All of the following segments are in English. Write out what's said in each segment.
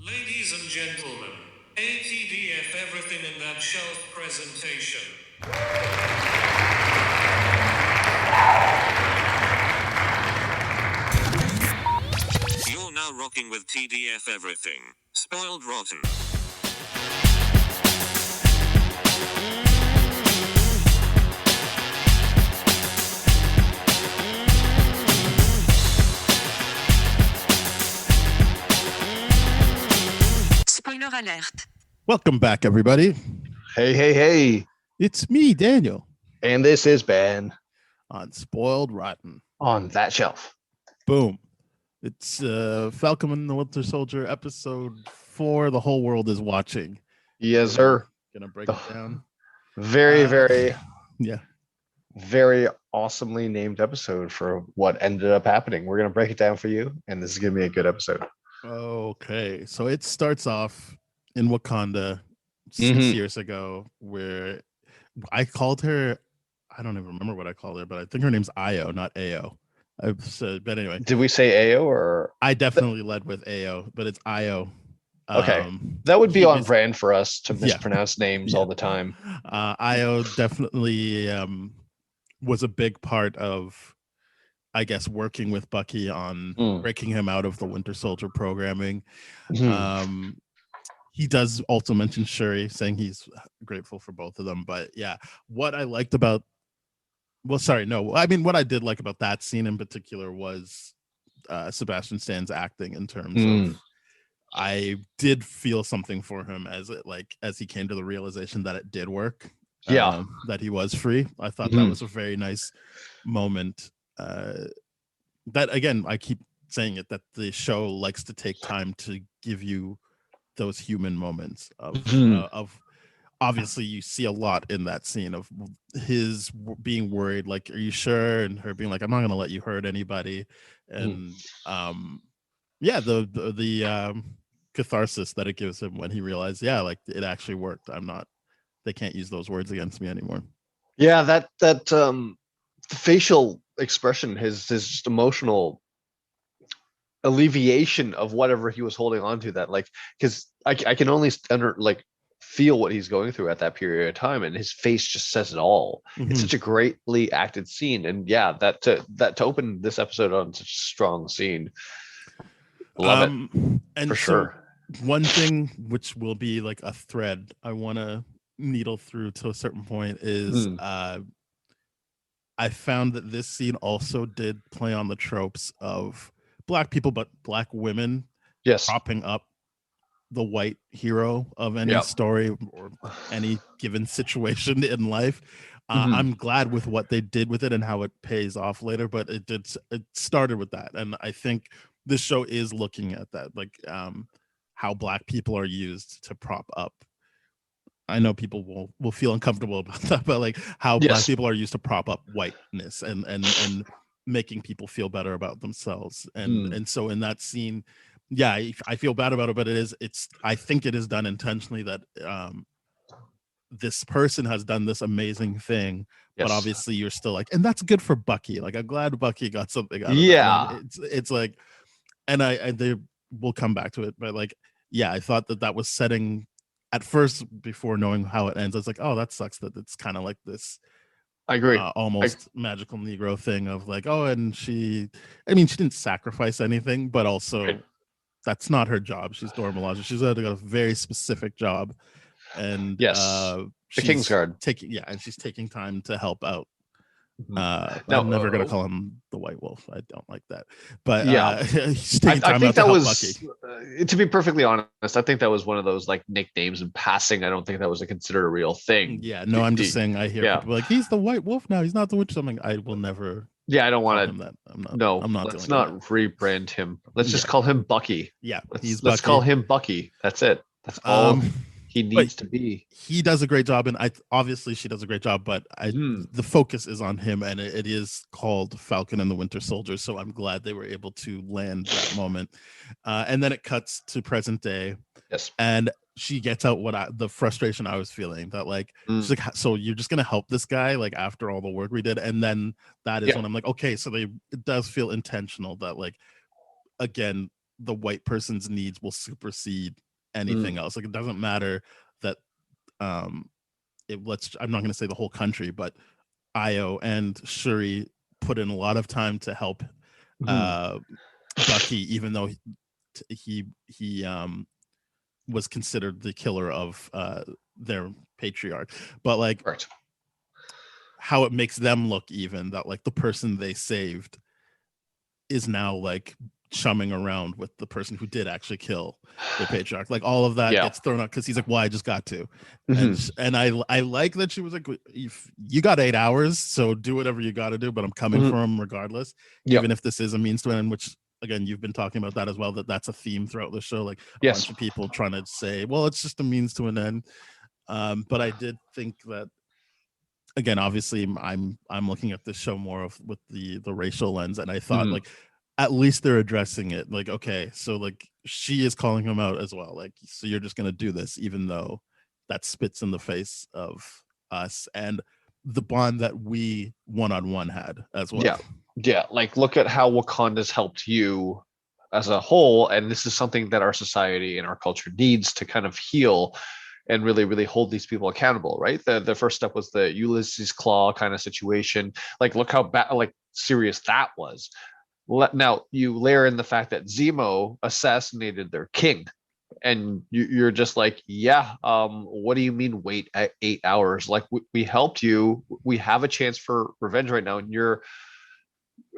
Ladies and gentlemen, ATDF everything in that shelf presentation. You're now rocking with TDF everything. Spoiled rotten. Spoiler alert. Welcome back, everybody. Hey. It's me, Daniel, And this is Ben on Spoiled Rotten. on that shelf. Boom. It's Falcon and the Winter Soldier, episode 4. The whole world is watching. Yes, sir. Gonna break it down. Very Yeah. very awesomely named episode for what ended up happening. We're going to break it down for you, and this is going to be a good episode. Okay. So it starts off in Wakanda 6 years ago, where I called her, I don't even remember what I called her, but I think her name's Io, not Ao. I've said, but anyway. Did we say Ao or? I definitely led with Ao, but it's Io. Okay. That would be on brand for us to mispronounce names all the time. Io definitely was a big part of, I guess, working with Bucky on breaking him out of the Winter Soldier programming. He does also mention Shuri, saying he's grateful for both of them. But yeah, what I liked about, what I did like about that scene in particular was Sebastian Stan's acting in terms of, I did feel something for him as he came to the realization that it did work. That he was free. I thought that was a very nice moment. That again, I keep saying it, that the show likes to take time to give you those human moments of obviously you see a lot in that scene of his being worried, like, are you sure? And her being like, I'm not going to let you hurt anybody. And the catharsis that it gives him when he realized, like, it actually worked. They can't use those words against me anymore. Yeah, that facial expression, his just emotional alleviation of whatever he was holding on to, that, like, because I can only feel what he's going through at that period of time, and his face just says it all. It's such a greatly acted scene, and that to open this episode on such a strong scene, love it. And for sure, one thing which will be like a thread I want to needle through to a certain point is I found that this scene also did play on the tropes of Black people, but Black women propping up the white hero of any story or any given situation in life. I'm glad with what they did with it and how it pays off later, but it started with that. And I think this show is looking at that, like how Black people are used to prop up. I know people will feel uncomfortable about that, but like how Black people are used to prop up whiteness and making people feel better about themselves. And so in that scene, I feel bad about it, but I think it is done intentionally, that this person has done this amazing thing, but obviously you're still like, and that's good for Bucky. Like, I'm glad Bucky got something out of that. It's like, and they will come back to it, but like, I thought that was setting at first, before knowing how it ends. I was like, oh, that sucks that it's kind of like this, I agree, almost magical Negro thing of like, oh, and she didn't sacrifice anything, but also that's not her job. She's Dora Milaje. She's got a very specific job, and the Kingsguard and she's taking time to help out. I'm never gonna call him the White Wolf. I don't like that, but he's taking time out to help Bucky. To be perfectly honest, I think that was one of those like nicknames in passing. I don't think that was considered a real thing. I'm just saying, I hear people like, he's the White Wolf now, he's not the witch. Something I will never. I don't want to. I'm not. Let's not rebrand him. Let's just call him Bucky. Let's call him Bucky. That's it. That's all he needs to be. He does a great job, and obviously she does a great job, but the focus is on him, and it is called Falcon and the Winter Soldier, so I'm glad they were able to land that moment. And then it cuts to present day, and she gets out the frustration I was feeling, that like, she's like, so you're just gonna help this guy, like, after all the work we did? And then that is when I'm like, okay, so it does feel intentional, that like, again, the white person's needs will supersede anything else. Like it doesn't matter that I'm not going to say the whole country, but Io and Shuri put in a lot of time to help Bucky, even though he was considered the killer of their patriarch. But like how it makes them look, even that like the person they saved is now like chumming around with the person who did actually kill the patriarch. Like all of that gets thrown out because he's like, well, I just got to. And I like that she was like, you got 8 hours, so do whatever you got to do, but I'm coming for him regardless, even if this is a means to an end, which again, you've been talking about that as well, that's a theme throughout the show, like a bunch of people trying to say, well, it's just a means to an end. But I did think that, again, obviously I'm looking at this show more of with the racial lens, and I thought like at least they're addressing it. Like, okay, so like she is calling him out as well. Like, so you're just gonna do this, even though that spits in the face of us and the bond that we one-on-one had as well. Yeah, like look at how Wakanda's helped you as a whole, and this is something that our society and our culture needs to kind of heal and really, really hold these people accountable, right? The first step was the Ulysses Claw kind of situation. Like, look how bad, like serious that was. Now you layer in the fact that Zemo assassinated their king, and you're just like, what do you mean wait at 8 hours? Like we helped you, we have a chance for revenge right now, and you're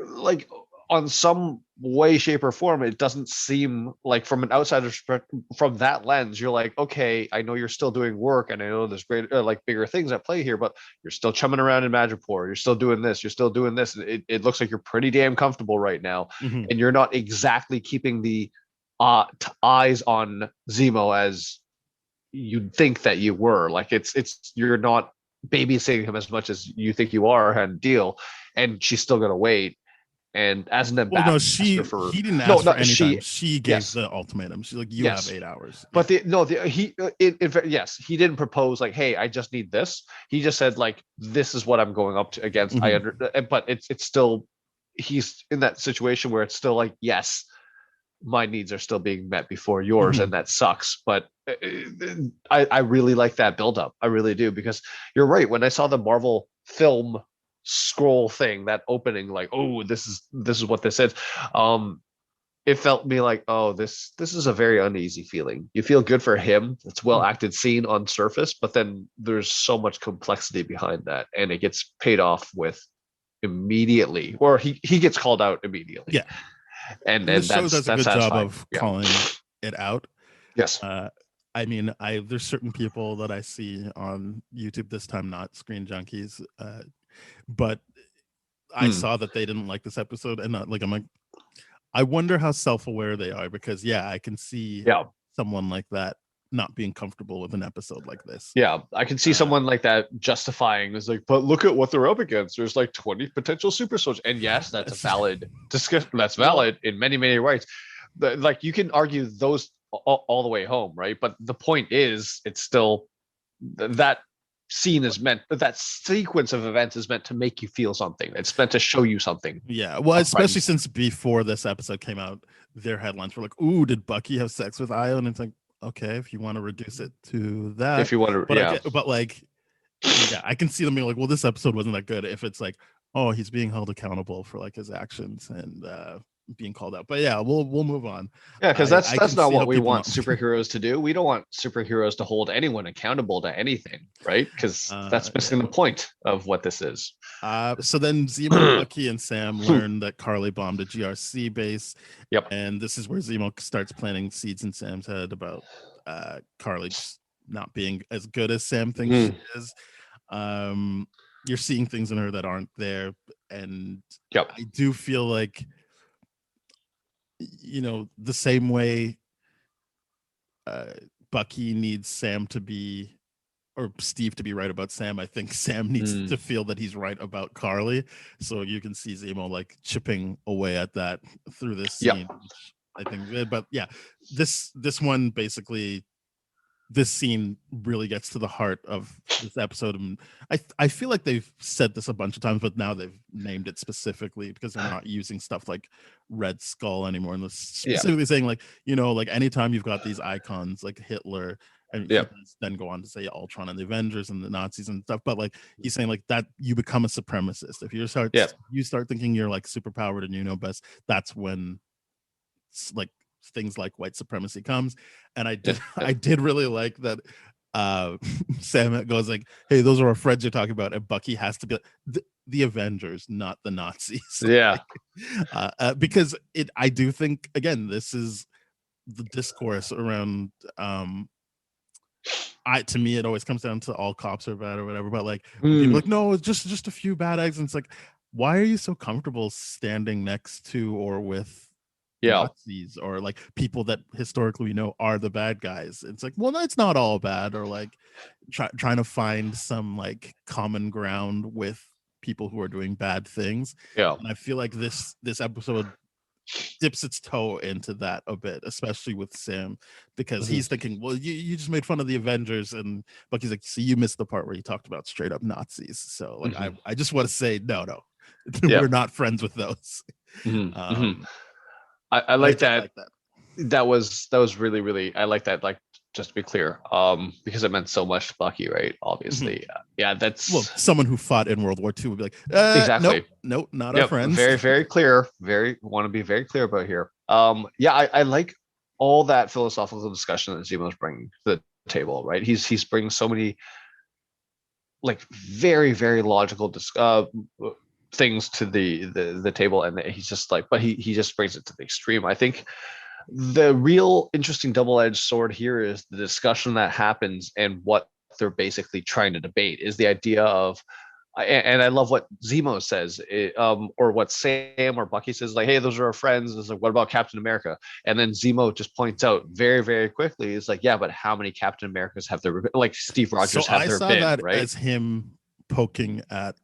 like, on some way, shape, or form, it doesn't seem like, from an outsider's perspective, from that lens, you're like, okay, I know you're still doing work, and I know there's great, like bigger things at play here, but you're still chumming around in Madripoor. You're still doing this. You're still doing this. It looks like you're pretty damn comfortable right now, and you're not exactly keeping the eyes on Zemo as you'd think that you were. Like it's you're not babysitting him as much as you think you are, and deal. And she's still gonna wait. And as an ambassador, he didn't ask for any time. She gave the ultimatum. She's like, you have 8 hours. But he didn't propose like, hey, I just need this. He just said like, this is what I'm going up to against. But it's still, he's in that situation where it's still like, yes, my needs are still being met before yours, and that sucks. But I really like that buildup. I really do, because you're right. When I saw the Marvel film scroll thing, that opening, like, oh, this is what this is, it felt me like, oh, this is a very uneasy feeling. You feel good for him. It's well acted scene on surface, but then there's so much complexity behind that, and it gets paid off with immediately, or he gets called out immediately. And the show does a good job of calling it out. Yes. I mean, there's certain people that I see on YouTube, this time not Screen Junkies, but I saw that they didn't like this episode, and I'm like, I wonder how self-aware they are, because I can see someone like that not being comfortable with an episode like this. I can see someone like that justifying is like, but look at what they're up against. There's like 20 potential super soldiers, and yes, that's a valid discussion. That's valid in many, many rights. Like you can argue those all the way home, right? But the point is, it's still that scene is meant, that sequence of events is meant to make you feel something. It's meant to show you something. Well, especially since before this episode came out, their headlines were like, ooh, did Bucky have sex with Io? And it's like, okay, if you want to reduce it to that, if you want to, I can see them being like, well, this episode wasn't that good. If it's like, oh, he's being held accountable for like his actions and being called out. But we'll move on. Because that's not what we want superheroes to do. We don't want superheroes to hold anyone accountable to anything, right? Because that's missing the point of what this is. So then Zemo, Bucky, and Sam learn that Carly bombed a GRC base. And this is where Zemo starts planting seeds in Sam's head about Carly just not being as good as Sam thinks she is. You're seeing things in her that aren't there, and I do feel like, the same way Bucky needs Sam to be, or Steve to be right about Sam, I think Sam needs to feel that he's right about Carly. So you can see Zemo like chipping away at that through this scene, which I think. But this one basically this scene really gets to the heart of this episode, and I feel like they've said this a bunch of times, but now they've named it specifically because they're not using stuff like Red Skull anymore, and they're specifically saying like, you know, like anytime you've got these icons like Hitler, and he does then go on to say Ultron and the Avengers and the Nazis and stuff, but like he's saying like that you become a supremacist if you start thinking you're like superpowered and you know best. That's when like things like white supremacy comes. And I did really like that Sam goes like, hey, those are our friends you're talking about, and Bucky has to be like, the Avengers, not the Nazis. Because I do think again this is the discourse around to me it always comes down to all cops are bad or whatever, but like people are like, no, it's just a few bad eggs, and it's like, why are you so comfortable standing next to or with Nazis or like people that historically we know are the bad guys? It's like, well, that's not all bad, or like trying to find some like common ground with people who are doing bad things. And I feel like this episode dips its toe into that a bit, especially with Sam, because he's thinking, well, you just made fun of the Avengers, and Bucky's like, so you missed the part where you talked about straight up Nazis. So like I just want to say no we're not friends with those. I like that. That was really, really, I like that. Like, just to be clear, because it meant so much to Bucky, right? Obviously. That's someone who fought in World War II would be like, exactly. Nope, not our friends. Very, very clear. Want to be very clear about here. I like all that philosophical discussion that Zemo's bringing to the table, right? He's bringing so many like very, very logical things to the table, and he's just like, but he just brings it to the extreme. I think the real interesting double-edged sword here is the discussion that happens, and what they're basically trying to debate is the idea of, and I love what Zemo says, or what Sam or Bucky says, like, hey, those are our friends. It's like, what about Captain America? And then Zemo just points out very, very quickly, it's like, yeah, but how many Captain Americas have there been? Like Steve Rogers have there been, that right? As him poking at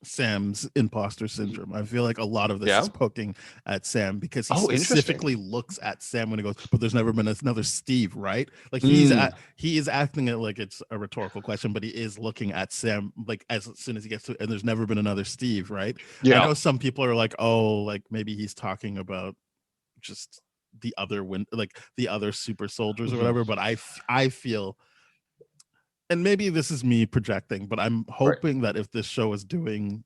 Sam's imposter syndrome. I feel like a lot of this is poking at Sam, because he specifically looks at Sam when he goes, but there's never been another Steve, right? Like he is acting it like it's a rhetorical question, but he is looking at Sam like as soon as he gets to, and there's never been another Steve, right? I know some people are like, oh, like maybe he's talking about just the other like the other super soldiers or whatever, but I feel, and maybe this is me projecting, but I'm hoping that if this show is doing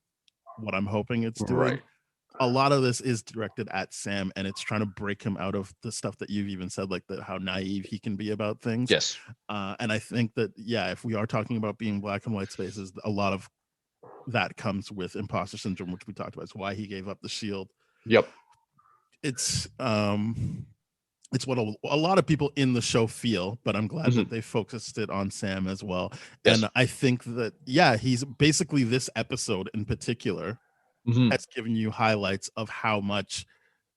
what I'm hoping it's doing, a lot of this is directed at Sam, and it's trying to break him out of the stuff that you've even said, like how naive he can be about things. Yes. And I think that, if we are talking about being black and white spaces, a lot of that comes with imposter syndrome, which we talked about. It's why he gave up the shield. Yep. It's what a lot of people in the show feel, but I'm glad that they focused it on Sam as well. Yes. And I think that, he's basically, this episode in particular has given you highlights of how much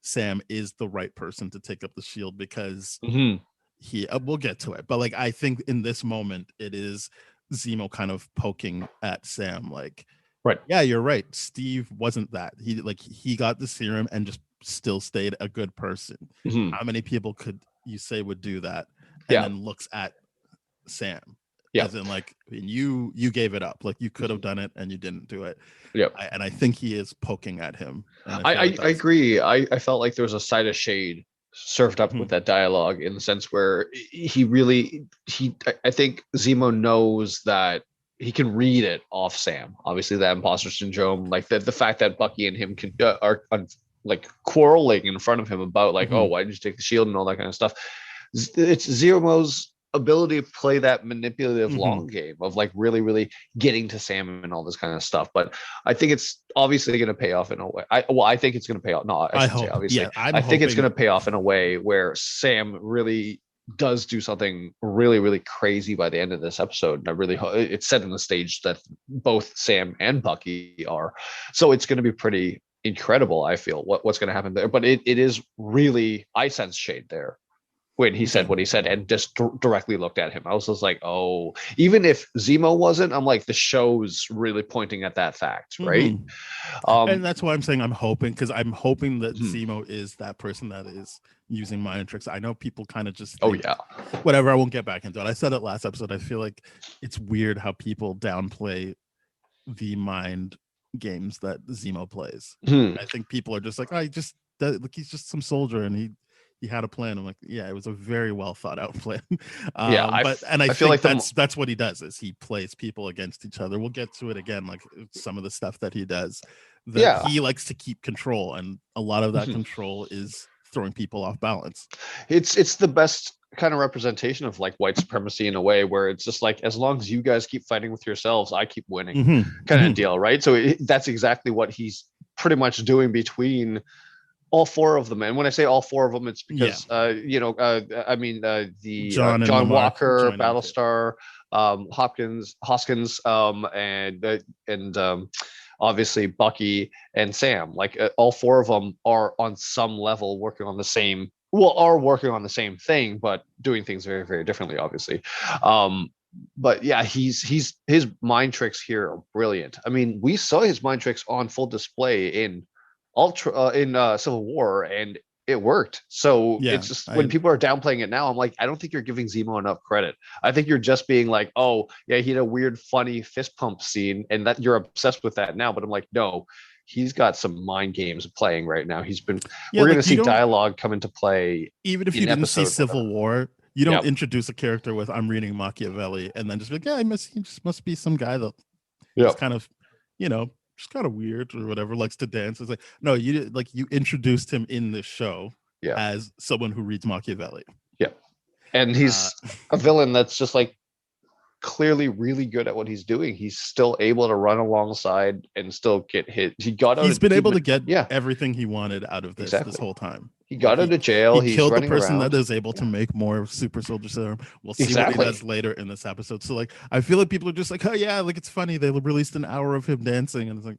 Sam is the right person to take up the shield, because we'll get to it. But like, I think in this moment, it is Zemo kind of poking at Sam, like, yeah, you're right. Steve wasn't that. He got the serum and just still stayed a good person. How many people could you say would do that? And then looks at Sam, as in like, and you gave it up. Like, you could have done it and you didn't do it. And I think he is poking at him. I agree. I felt like there was a side of shade served up with that dialogue, in the sense where I think Zemo knows that he can read it off Sam. Obviously, that imposter syndrome, like the fact that Bucky and him are like quarreling in front of him about like, oh, why did you take the shield and all that kind of stuff. It's Zemo's ability to play that manipulative long game of like really, really getting to Sam and all this kind of stuff. But I think it's obviously going to pay off in a way. I think it's going to pay off. No, I should say obviously. I think it's going to pay off in a way where Sam really does do something really, really crazy by the end of this episode. And I really hope it's set in the stage that both Sam and Bucky are. So it's going to be pretty incredible, I feel, what's going to happen there. But it is really, I sense shade there when he said what he said and just directly looked at him. I was just like, oh, even if Zemo wasn't, I'm like, the show's really pointing at that fact, right? And that's why I'm saying I'm hoping, because I'm hoping that Mhm. Zemo is that person that is using mind tricks. I know people kind of just Oh think, yeah, whatever, I won't get back into it. I said it last episode. I feel like it's weird how people downplay the mind games that Zemo plays. Hmm. I think people are just like, oh, like he's just some soldier and he had a plan. I'm like, yeah, it was a very well thought out plan. Yeah, I feel think like that's what he does, is he plays people against each other. We'll get to it again, like some of the stuff that he does, that Yeah. he likes to keep control, and a lot of that Mhm. control is throwing people off balance. It's the best kind of representation of like white supremacy in a way, where it's just like, as long as you guys keep fighting with yourselves, I keep winning, kind of deal, right? So that's exactly what he's pretty much doing between all four of them. And when I say all four of them, it's because I mean the John and John Lamar Walker, joining, yeah. Battlestar, Hoskins, and obviously Bucky and Sam. Like all four of them are on some level working on the same thing, but doing things very, very differently, obviously. But yeah, his mind tricks here are brilliant. I mean, we saw his mind tricks on full display in Civil War, and it worked. So Yeah, it's just, when people are downplaying it now, I'm like, I don't think you're giving Zemo enough credit. I think you're just being like, oh yeah, he had a weird funny fist pump scene and that you're obsessed with that now. But I'm like, no, he's got some mind games playing right now. We're going to see dialogue come into play. Even if you didn't see Civil War, you don't introduce a character with "I'm reading Machiavelli" and then just be like, yeah, he just must be some guy that is kind of, just kind of weird or whatever, likes to dance. It's like, no, you introduced him in this show as someone who reads Machiavelli. Yeah, and he's a villain that's just like clearly really good at what he's doing. He's still able to run alongside and still get hit. He's been able to get everything he wanted out of this whole time. He got out of jail. He killed the person that is able to make more super soldier serum. We'll see what he does later in this episode. So like, I feel like people are just like, oh yeah, like it's funny, they released an hour of him dancing, and it's like,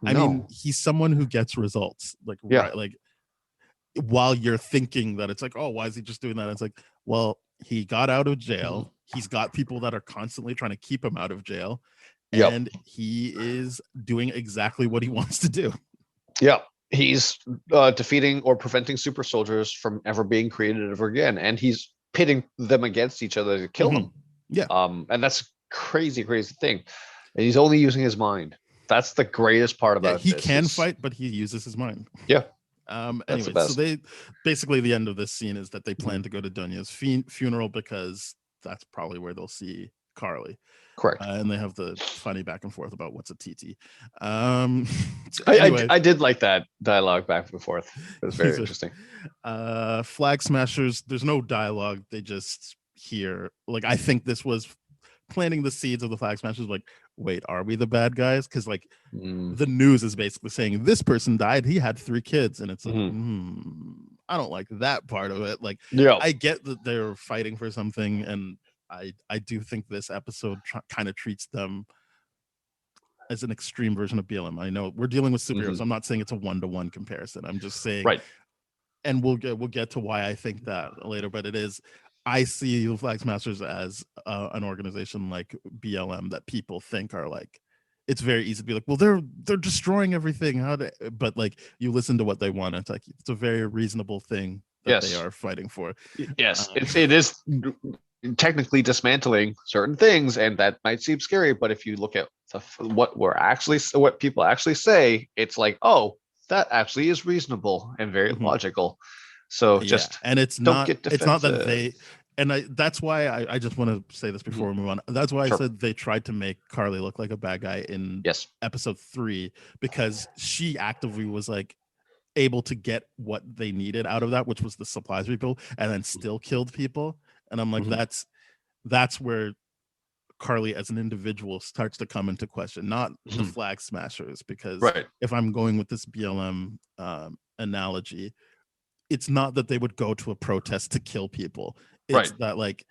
I mean, he's someone who gets results. Like, right, like, while you're thinking that it's like, oh, why is he just doing that? It's like, well, he got out of jail. He's got people that are constantly trying to keep him out of jail, and he is doing exactly what he wants to do. Yeah, he's defeating or preventing super soldiers from ever being created ever again, and he's pitting them against each other to kill them. Yeah, and that's a crazy thing. And he's only using his mind. That's the greatest part about it. He can fight, but he uses his mind. Yeah. Anyway, so they basically, the end of this scene is that they plan to go to Dunya's funeral, because that's probably where they'll see Carly. Correct. And they have the funny back and forth about what's a TT. I did like that dialogue back and forth. It was very interesting. Flag Smashers, there's no dialogue. They just hear, like, I think this was planting the seeds of the Flag Smashers, like, wait, are we the bad guys? Because like the news is basically saying this person died, he had 3 kids, and it's like, I don't like that part of it. Like, I get that they're fighting for something, and I do think this episode kind of treats them as an extreme version of BLM. I know we're dealing with superheroes. I'm not saying it's a 1-to-1 comparison. I'm just saying, right. And we'll get to why I think that later, but it is. I see the Flag Smashers as an organization like BLM that people think are like, it's very easy to be like, well, they're destroying everything. But like, you listen to what they want, it's like, it's a very reasonable thing that they are fighting for. Yes, it is technically dismantling certain things, and that might seem scary. But if you look at what people actually say, it's like, oh, that actually is reasonable and very logical. So and it's not that they, and that's why I just want to say this before we move on. That's why I said they tried to make Carly look like a bad guy in episode 3, because she actively was like able to get what they needed out of that, which was the supplies rebuild, and then still killed people. And I'm like, that's where Carly as an individual starts to come into question, not the Flag Smashers, because if I'm going with this BLM analogy, it's not that they would go to a protest to kill people. It's that like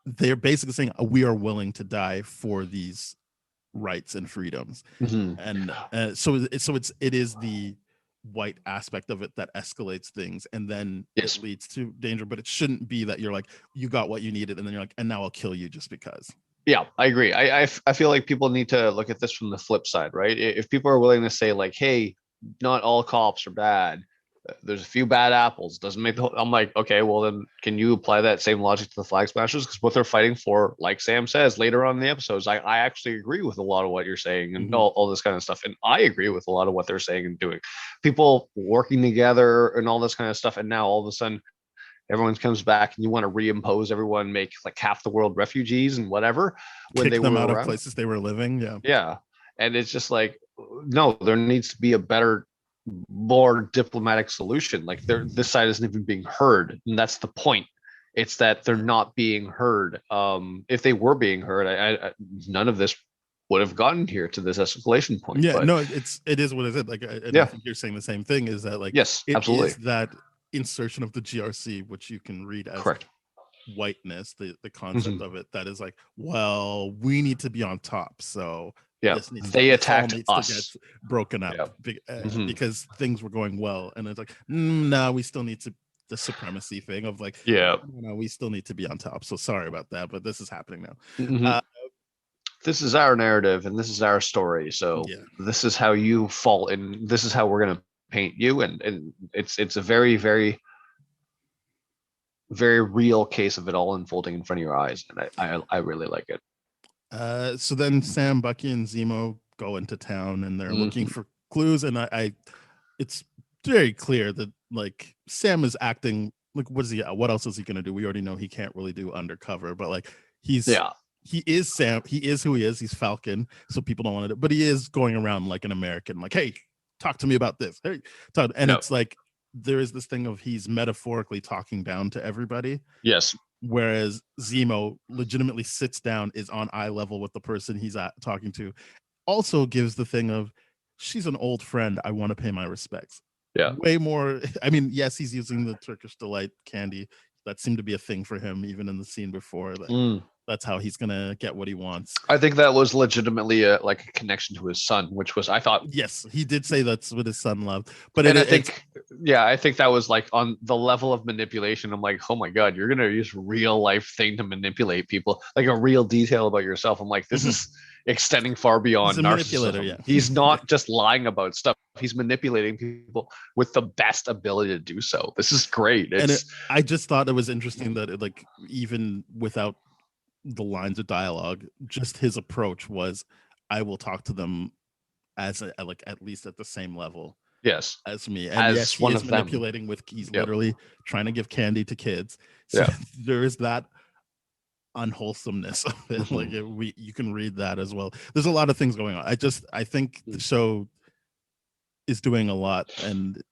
they're basically saying, we are willing to die for these rights and freedoms. And so it is the white aspect of it that escalates things, and then Yes. it leads to danger. But it shouldn't be that you're like, you got what you needed, and then you're like, and now I'll kill you just because. Yeah, I agree. I feel like people need to look at this from the flip side, right? If people are willing to say like, hey, not all cops are bad. There's a few bad apples. Doesn't make the whole, I'm like, okay, well then can you apply that same logic to the Flag Smashers? Because what they're fighting for, like Sam says later on in the episodes, I actually agree with a lot of what you're saying and all this kind of stuff. And I agree with a lot of what they're saying and doing. People working together and all this kind of stuff. And now all of a sudden everyone comes back and you want to reimpose everyone, make like half the world refugees and whatever when Kick they them were out around. of places they were living. Yeah. Yeah. And it's just like, no, there needs to be a better, more diplomatic solution. Like this side isn't even being heard. And that's the point. It's that they're not being heard. If they were being heard, I none of this would have gotten here to this escalation point. Yeah, but no, it is what it is. Like, I think you're saying the same thing. Is that like, yes, it absolutely. is that insertion of the GRC, which you can read as Correct. whiteness, the concept of it, that is like, well, we need to be on top, so yeah, they attacked us, to get broken up because things were going well, and it's like, no, we still need to, the supremacy thing of like, we still need to be on top. So sorry about that, but this is happening now. This is our narrative and this is our story. So this is how you fall in. This is how we're going to paint you. And it's a very, very, very real case of it all unfolding in front of your eyes. And I really like it. So then Sam, Bucky, and Zemo go into town and they're looking for clues. And it's very clear that like Sam is acting like, what else is he going to do? We already know he can't really do undercover, but like he is Sam. He is who he is. He's Falcon. So people don't want to, but he is going around like an American, like, hey, talk to me about this. Hey, it's like, there is this thing of he's metaphorically talking down to everybody. Yes. Whereas Zemo legitimately sits down, is on eye level with the person he's talking to. Also gives the thing of, she's an old friend. I want to pay my respects. Yeah. Way more. I mean, yes, he's using the Turkish Delight candy. That seemed to be a thing for him, even in the scene before. That's how he's gonna get what he wants. I think that was legitimately a connection to his son, which was, I thought, yes, he did say that's what his son loved. But I think that was like on the level of manipulation. I'm like, oh my god, you're gonna use real life thing to manipulate people, like a real detail about yourself. I'm like, this is extending far beyond narcissism. Yeah. He's not just lying about stuff. He's manipulating people with the best ability to do so. This is great. I just thought it was interesting that it, like, even without the lines of dialogue, just his approach was, I will talk to them as like at least at the same level as me, and as yes, he is manipulating them. He's literally trying to give candy to kids, so there is that unwholesomeness of it. Like you can read that as well. There's a lot of things going on. I think the show is doing a lot, and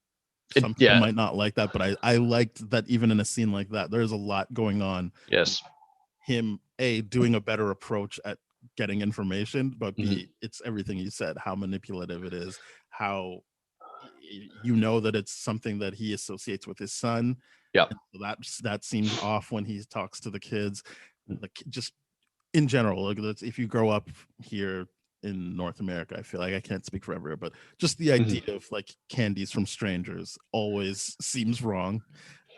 some people might not like that, but I liked that even in a scene like that, there's a lot going on. Yes. Him doing a better approach at getting information, but B, it's everything you said, how manipulative it is, how that it's something that he associates with his son. That seems off when he talks to the kids. Like, just in general, like, if you grow up here in North America, I feel like, I can't speak for everywhere, but just the idea of like candies from strangers always seems wrong.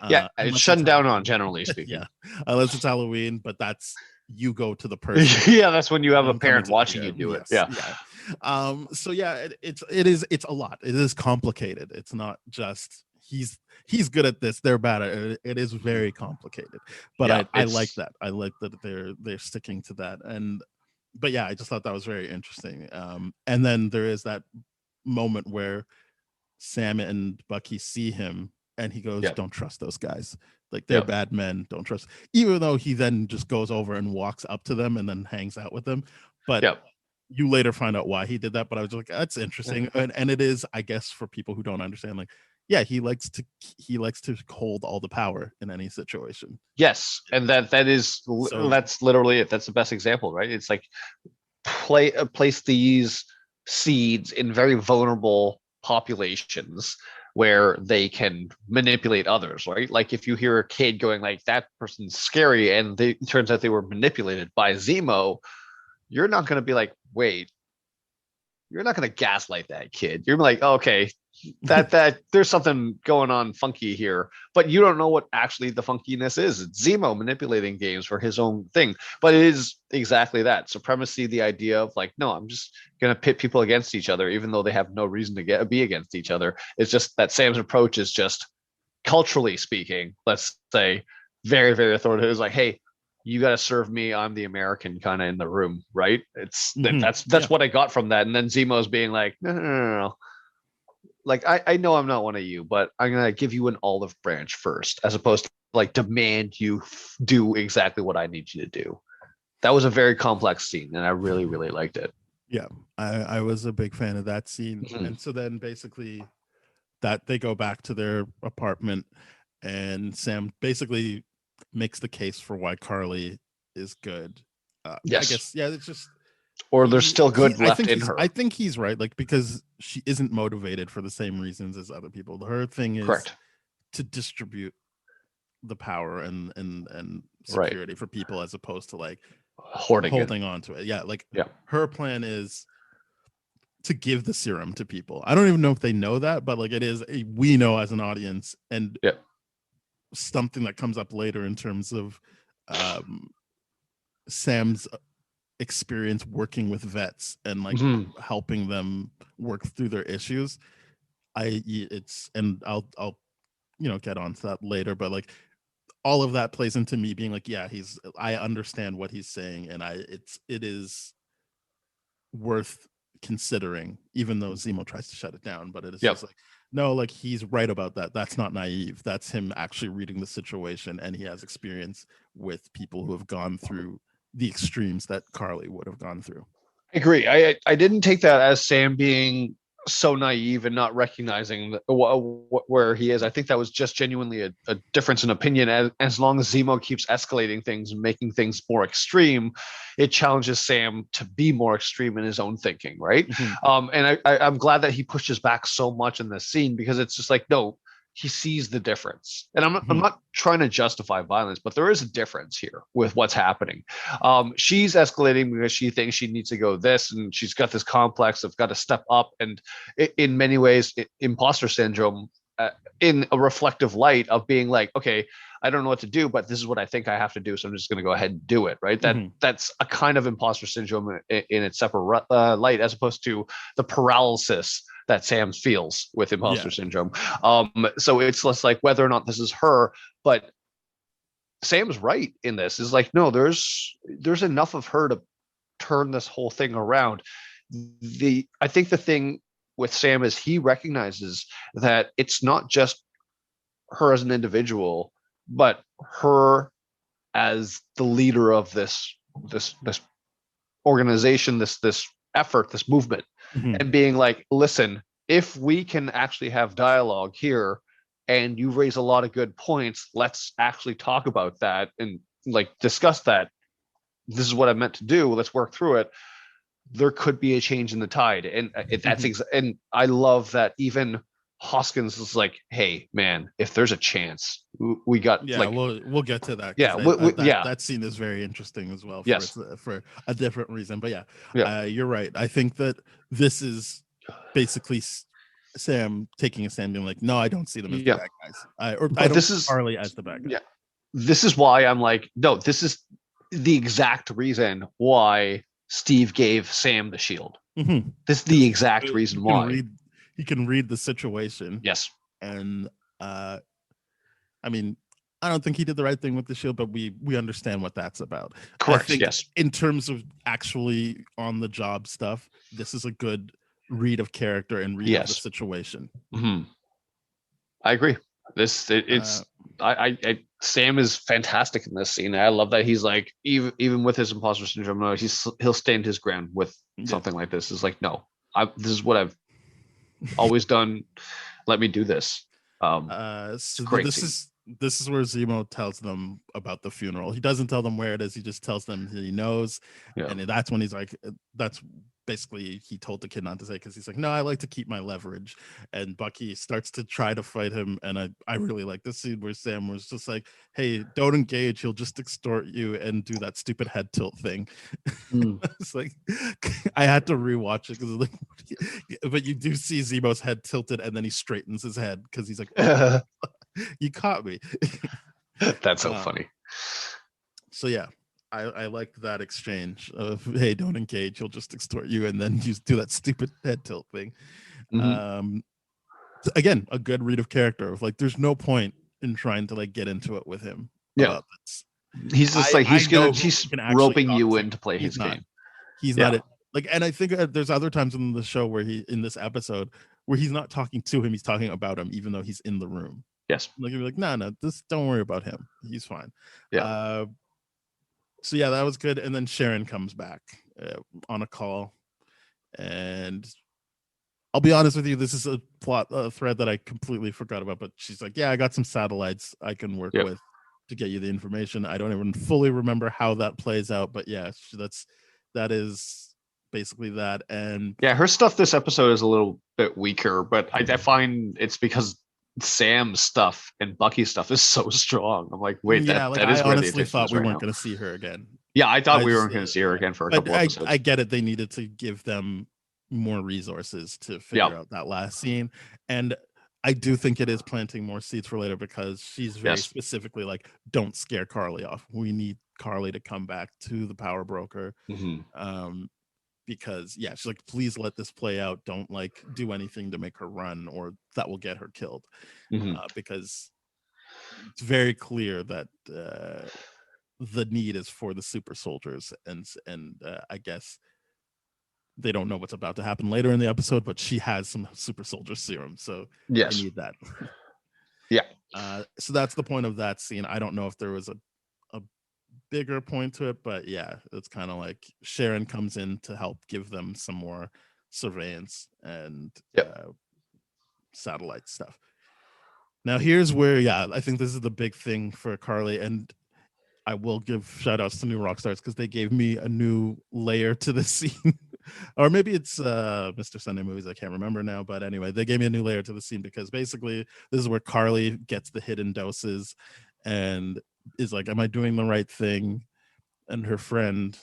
It's shut down on, generally speaking. Unless it's Halloween, but that's, you go to the person. That's when you have a parent watching you do it. So it's a lot. It is complicated. It's not just he's good at this, they're bad at it. It is very complicated. But I like that. I like that they're sticking to that. But I just thought that was very interesting. And then there is that moment where Sam and Bucky see him, and he goes, don't trust those guys. Like, they're bad men. Don't trust. Even though he then just goes over and walks up to them and then hangs out with them. But you later find out why he did that. But I was like, that's interesting. And it is, I guess, for people who don't understand, like, he likes to hold all the power in any situation. Yes. And that's literally it. That's the best example, right? It's like, place these seeds in very vulnerable populations where they can manipulate others, right? Like, if you hear a kid going like, that person's scary, and it turns out they were manipulated by Zemo, you're not going to be like, wait, you're not going to gaslight that kid. You're like, oh, okay, that there's something going on funky here, but you don't know what actually the funkiness is. It's Zemo manipulating games for his own thing, but it is exactly that supremacy. The idea of like, no, I'm just gonna pit people against each other, even though they have no reason to be against each other. It's just that Sam's approach is just culturally speaking, let's say, very, very authoritative. It's like, hey, you got to serve me. I'm the American kind of in the room, right? It's that's what I got from that. And then Zemo's being like, no. Like, I know I'm not one of you, but I'm gonna give you an olive branch first, as opposed to like demand you do exactly what I need you to do. That was a very complex scene, and I really, really liked it. Yeah, I was a big fan of that scene. And so then basically that they go back to their apartment, and Sam basically makes the case for why Carly is good. Yes. I guess, yeah, it's just, or there's still good left in her. I think he's right, like, because she isn't motivated for the same reasons as other people. Her thing is correct to distribute the power and security for people, as opposed to like holding on to it. Yeah, like her plan is to give the serum to people. I don't even know if they know that, but like, it is we know as an audience, and something that comes up later in terms of Sam's experience working with vets and like helping them work through their issues. I'll get onto that later, but like, all of that plays into me being like, I understand what he's saying, and it is worth considering, even though Zemo tries to shut it down. But it is just like, no, like, he's right about that. That's not naive. That's him actually reading the situation, and he has experience with people who have gone through the extremes that Carly would have gone through. I agree. I didn't take that as Sam being so naive and not recognizing where he is. I think that was just genuinely a difference in opinion. As long as Zemo keeps escalating things and making things more extreme, it challenges Sam to be more extreme in his own thinking, right? And I'm glad that he pushes back so much in this scene, because it's just like, no, he sees the difference. And I'm not trying to justify violence, but there is a difference here with what's happening. She's escalating because she thinks she needs to go this, and she's got this complex of got to step up. And in many ways, imposter syndrome, in a reflective light of being like, okay, I don't know what to do, but this is what I think I have to do, so I'm just going to go ahead and do it, right? That's a kind of imposter syndrome in its separate light, as opposed to the paralysis that Sam feels with imposter syndrome. So it's less like whether or not this is her, but Sam's right in this. Is like, no, there's enough of her to turn this whole thing around. I think the thing with Sam is he recognizes that it's not just her as an individual, but her as the leader of this organization, this effort, this movement, and being like, listen, if we can actually have dialogue here and you raise a lot of good points, let's actually talk about that and like discuss that. This is what I meant to do. Let's work through it. There could be a change in the tide. And and I love that even Hoskins is like, hey man, if there's a chance, we got we'll get to that. That scene is very interesting as well for a different reason. But you're right. I think that this is basically Sam taking a stand, being like, no, I don't see them as the bad guys. I don't see Harley as the bad guy. This is why I'm like, no, this is the exact reason why Steve gave Sam the shield. This is the exact reason why. He can read the situation. Yes. And I mean, I don't think he did the right thing with the shield, but we understand what that's about. Correct. I think yes. In terms of actually on the job stuff, this is a good read of character and read of the situation. I agree. Sam is fantastic in this scene. I love that he's like, even with his imposter syndrome, no, he'll stand his ground with something like this. It's like, no, this is what I've always done. Let me do this. So great this scene. this is where Zemo tells them about the funeral. He doesn't tell them where it is. He just tells them he knows. Yeah. And that's when he's like, that's basically he told the kid not to say, because he's like, no, I like to keep my leverage. And Bucky starts to try to fight him. And I really like this scene where Sam was just like, hey, don't engage. He'll just extort you and do that stupid head tilt thing. It's like, I had to rewatch it because like, but you do see Zemo's head tilted and then he straightens his head because he's like, oh, you caught me. That's so funny. So yeah, I liked that exchange of, hey, don't engage, he'll just extort you, and then you do that stupid head tilt thing. Again, a good read of character of like, there's no point in trying to like get into it with him. Yeah, he's just like he's roping you in to play his game. He's not it. Like, and I think there's other times in the show where in this episode where he's not talking to him, he's talking about him, even though he's in the room. Yes. Like, you're like, no, this, don't worry about him. He's fine. Yeah. So yeah, that was good. And then Sharon comes back on a call, and I'll be honest with you, this is a thread that I completely forgot about. But she's like, yeah, I got some satellites I can work with to get you the information. I don't even fully remember how that plays out, but yeah, that is basically that. And yeah, her stuff this episode is a little bit weaker, but I find it's because Sam's stuff and Bucky's stuff is so strong. I'm like, wait, that is I where honestly the thought we right weren't now. going to see her again. Yeah, I thought we weren't going to see her again for a couple episodes. I get it. They needed to give them more resources to figure out that last scene. And I do think it is planting more seeds for later, because she's very specifically like, don't scare Carly off. We need Carly to come back to the power broker. Because she's like, please let this play out. Don't like do anything to make her run, or that will get her killed. Because it's very clear that the need is for the super soldiers, and I guess they don't know what's about to happen later in the episode, but she has some super soldier serum, so they need that. So that's the point of that scene. I don't know if there was a bigger point to it, but yeah, it's kind of like Sharon comes in to help give them some more surveillance and satellite stuff. Now here's where I think this is the big thing for Carly, and I will give shout outs to New Rockstars because they gave me a new layer to the scene. Or maybe it's Mr. Sunday Movies, I can't remember now, but anyway, they gave me a new layer to the scene, because basically this is where Carly gets the hidden doses and is like, am I doing the right thing? And her friend,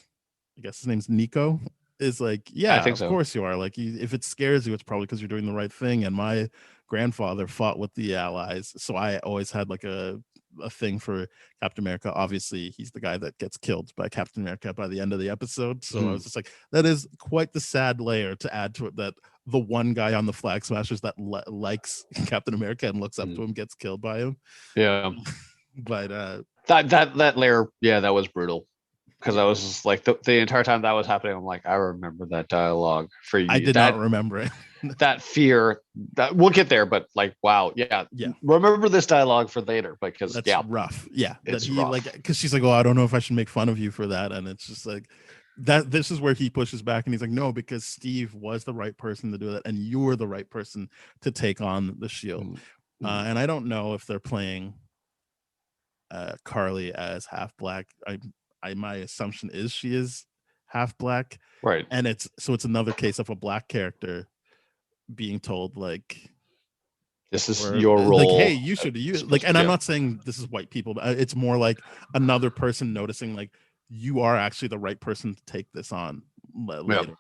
I guess his name's Nico, is like, yeah, of course you are. Like, if it scares you, it's probably because you're doing the right thing. And my grandfather fought with the Allies, so I always had like a thing for Captain America. Obviously, he's the guy that gets killed by Captain America by the end of the episode. So I was just like, that is quite the sad layer to add to it, that the one guy on the Flag Smashers that likes Captain America and looks up to him gets killed by him. Yeah. But that layer, that was brutal, because I was just like, the entire time that was happening, I'm like, I remember that dialogue for you. I did not remember it. That fear, that we'll get there, but like, wow, remember this dialogue for later, because that's rough. It's rough. Like, because she's like, oh, I don't know if I should make fun of you for that, and it's just like that. This is where he pushes back, and he's like, no, because Steve was the right person to do that, and you were the right person to take on the shield. And I don't know if they're playing Carly as half black. My assumption is she is half black, right? And it's another case of a black character being told like, this is your role, like, hey, you should use like, and I'm not saying this is white people, but it's more like another person noticing like, you are actually the right person to take this on later.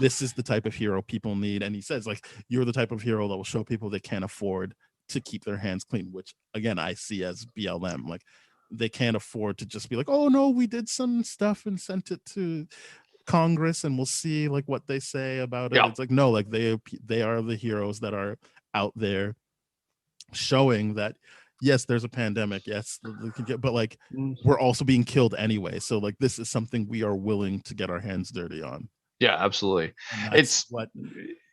This is the type of hero people need. And he says like, you're the type of hero that will show people they can't afford to keep their hands clean, which again I see as BLM. Like, they can't afford to just be like, oh no, we did some stuff and sent it to Congress and we'll see like what they say about it. It's like, no, like they are the heroes that are out there showing that yes, there's a pandemic, yes, but like we're also being killed anyway, so like this is something we are willing to get our hands dirty on. Yeah, absolutely. It's what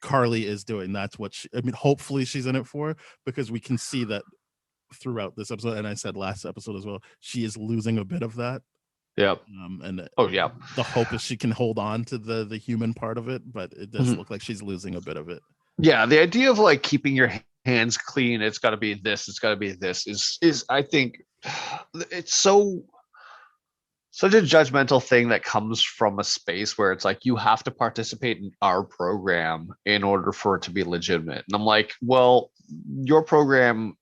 Carly is doing. That's what hopefully she's in it for, because we can see that throughout this episode, and I said last episode as well, she is losing a bit of that. And the hope is she can hold on to the human part of it, but it does look like she's losing a bit of it. The idea of like keeping your hands clean. It's got to be this. It's got to be this. Is I think it's such a judgmental thing that comes from a space where it's like you have to participate in our program in order for it to be legitimate. And I'm like, well, your program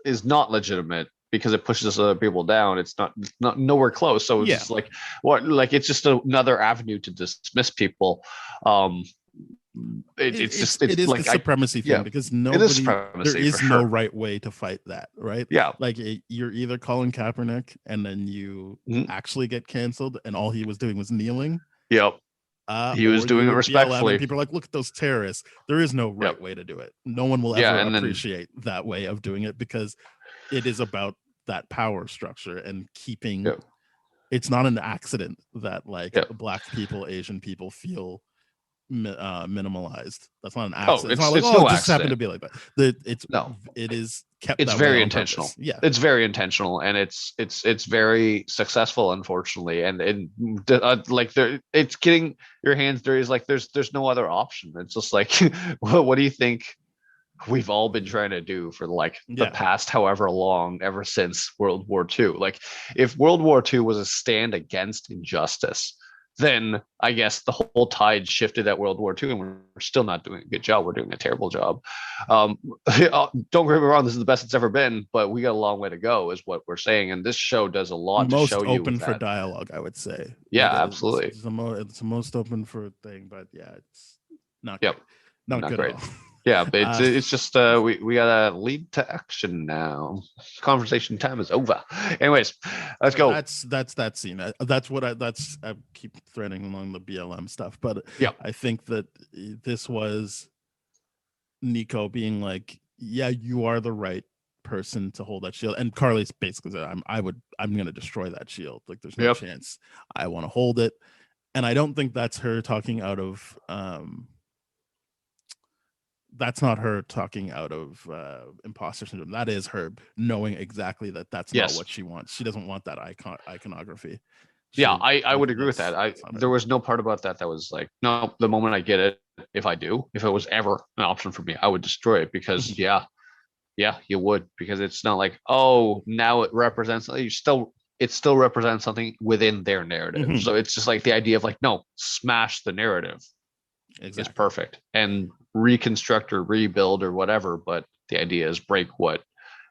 is not legitimate because it pushes other people down. It's not nowhere close. So it's just like what, like it's just another avenue to dismiss people. It's like the supremacy thing because nobody there is no right way to fight that, right? Yeah, like you're either Colin Kaepernick and then you actually get canceled, and all he was doing was kneeling. Yep. He was doing it respectfully. And people are like, look at those terrorists. There is no right way to do it. No one will ever appreciate that way of doing it because it is about that power structure and keeping. It's not an accident that like Black people, Asian people feel minimalized. That's not an accident. It's not like, it just happened to be like that. It is kept. It's very intentional. Yeah, it's very intentional, and it's very successful, unfortunately. And like it's getting your hands dirty. Is like there's no other option. It's just like, what do you think we've all been trying to do for like the past however long, ever since World War II? Like, if World War II was a stand against injustice, then I guess the whole tide shifted at World War II, and we're still not doing a good job. We're doing a terrible job. Don't get me wrong, this is the best it's ever been, but we got a long way to go, is what we're saying. And this show does a lot to show you. Most open for dialogue, I would say. Yeah, absolutely. It's the most open for thing, but yeah, it's not good. Not good great. At all. Yeah, but it's just we gotta lead to action now. Conversation time is over. Anyways, let's go. That's that scene. I keep threading along the BLM stuff, but I think that this was Nico being like, yeah, you are the right person to hold that shield. And Carly's basically said, I'm gonna destroy that shield. Like there's no chance I want to hold it. And I don't think that's her talking out of that's not her talking out of imposter syndrome. That is her knowing exactly that that's not what she wants. She doesn't want that iconography. I would agree with that. There was no part about that was like, no, the moment I get it, if it was ever an option for me, I would destroy it because you would, because it's not like, oh, now it represents, it still represents something within their narrative. So it's just like the idea of like, no, smash the narrative. Is perfect, and reconstruct or rebuild or whatever, but the idea is break what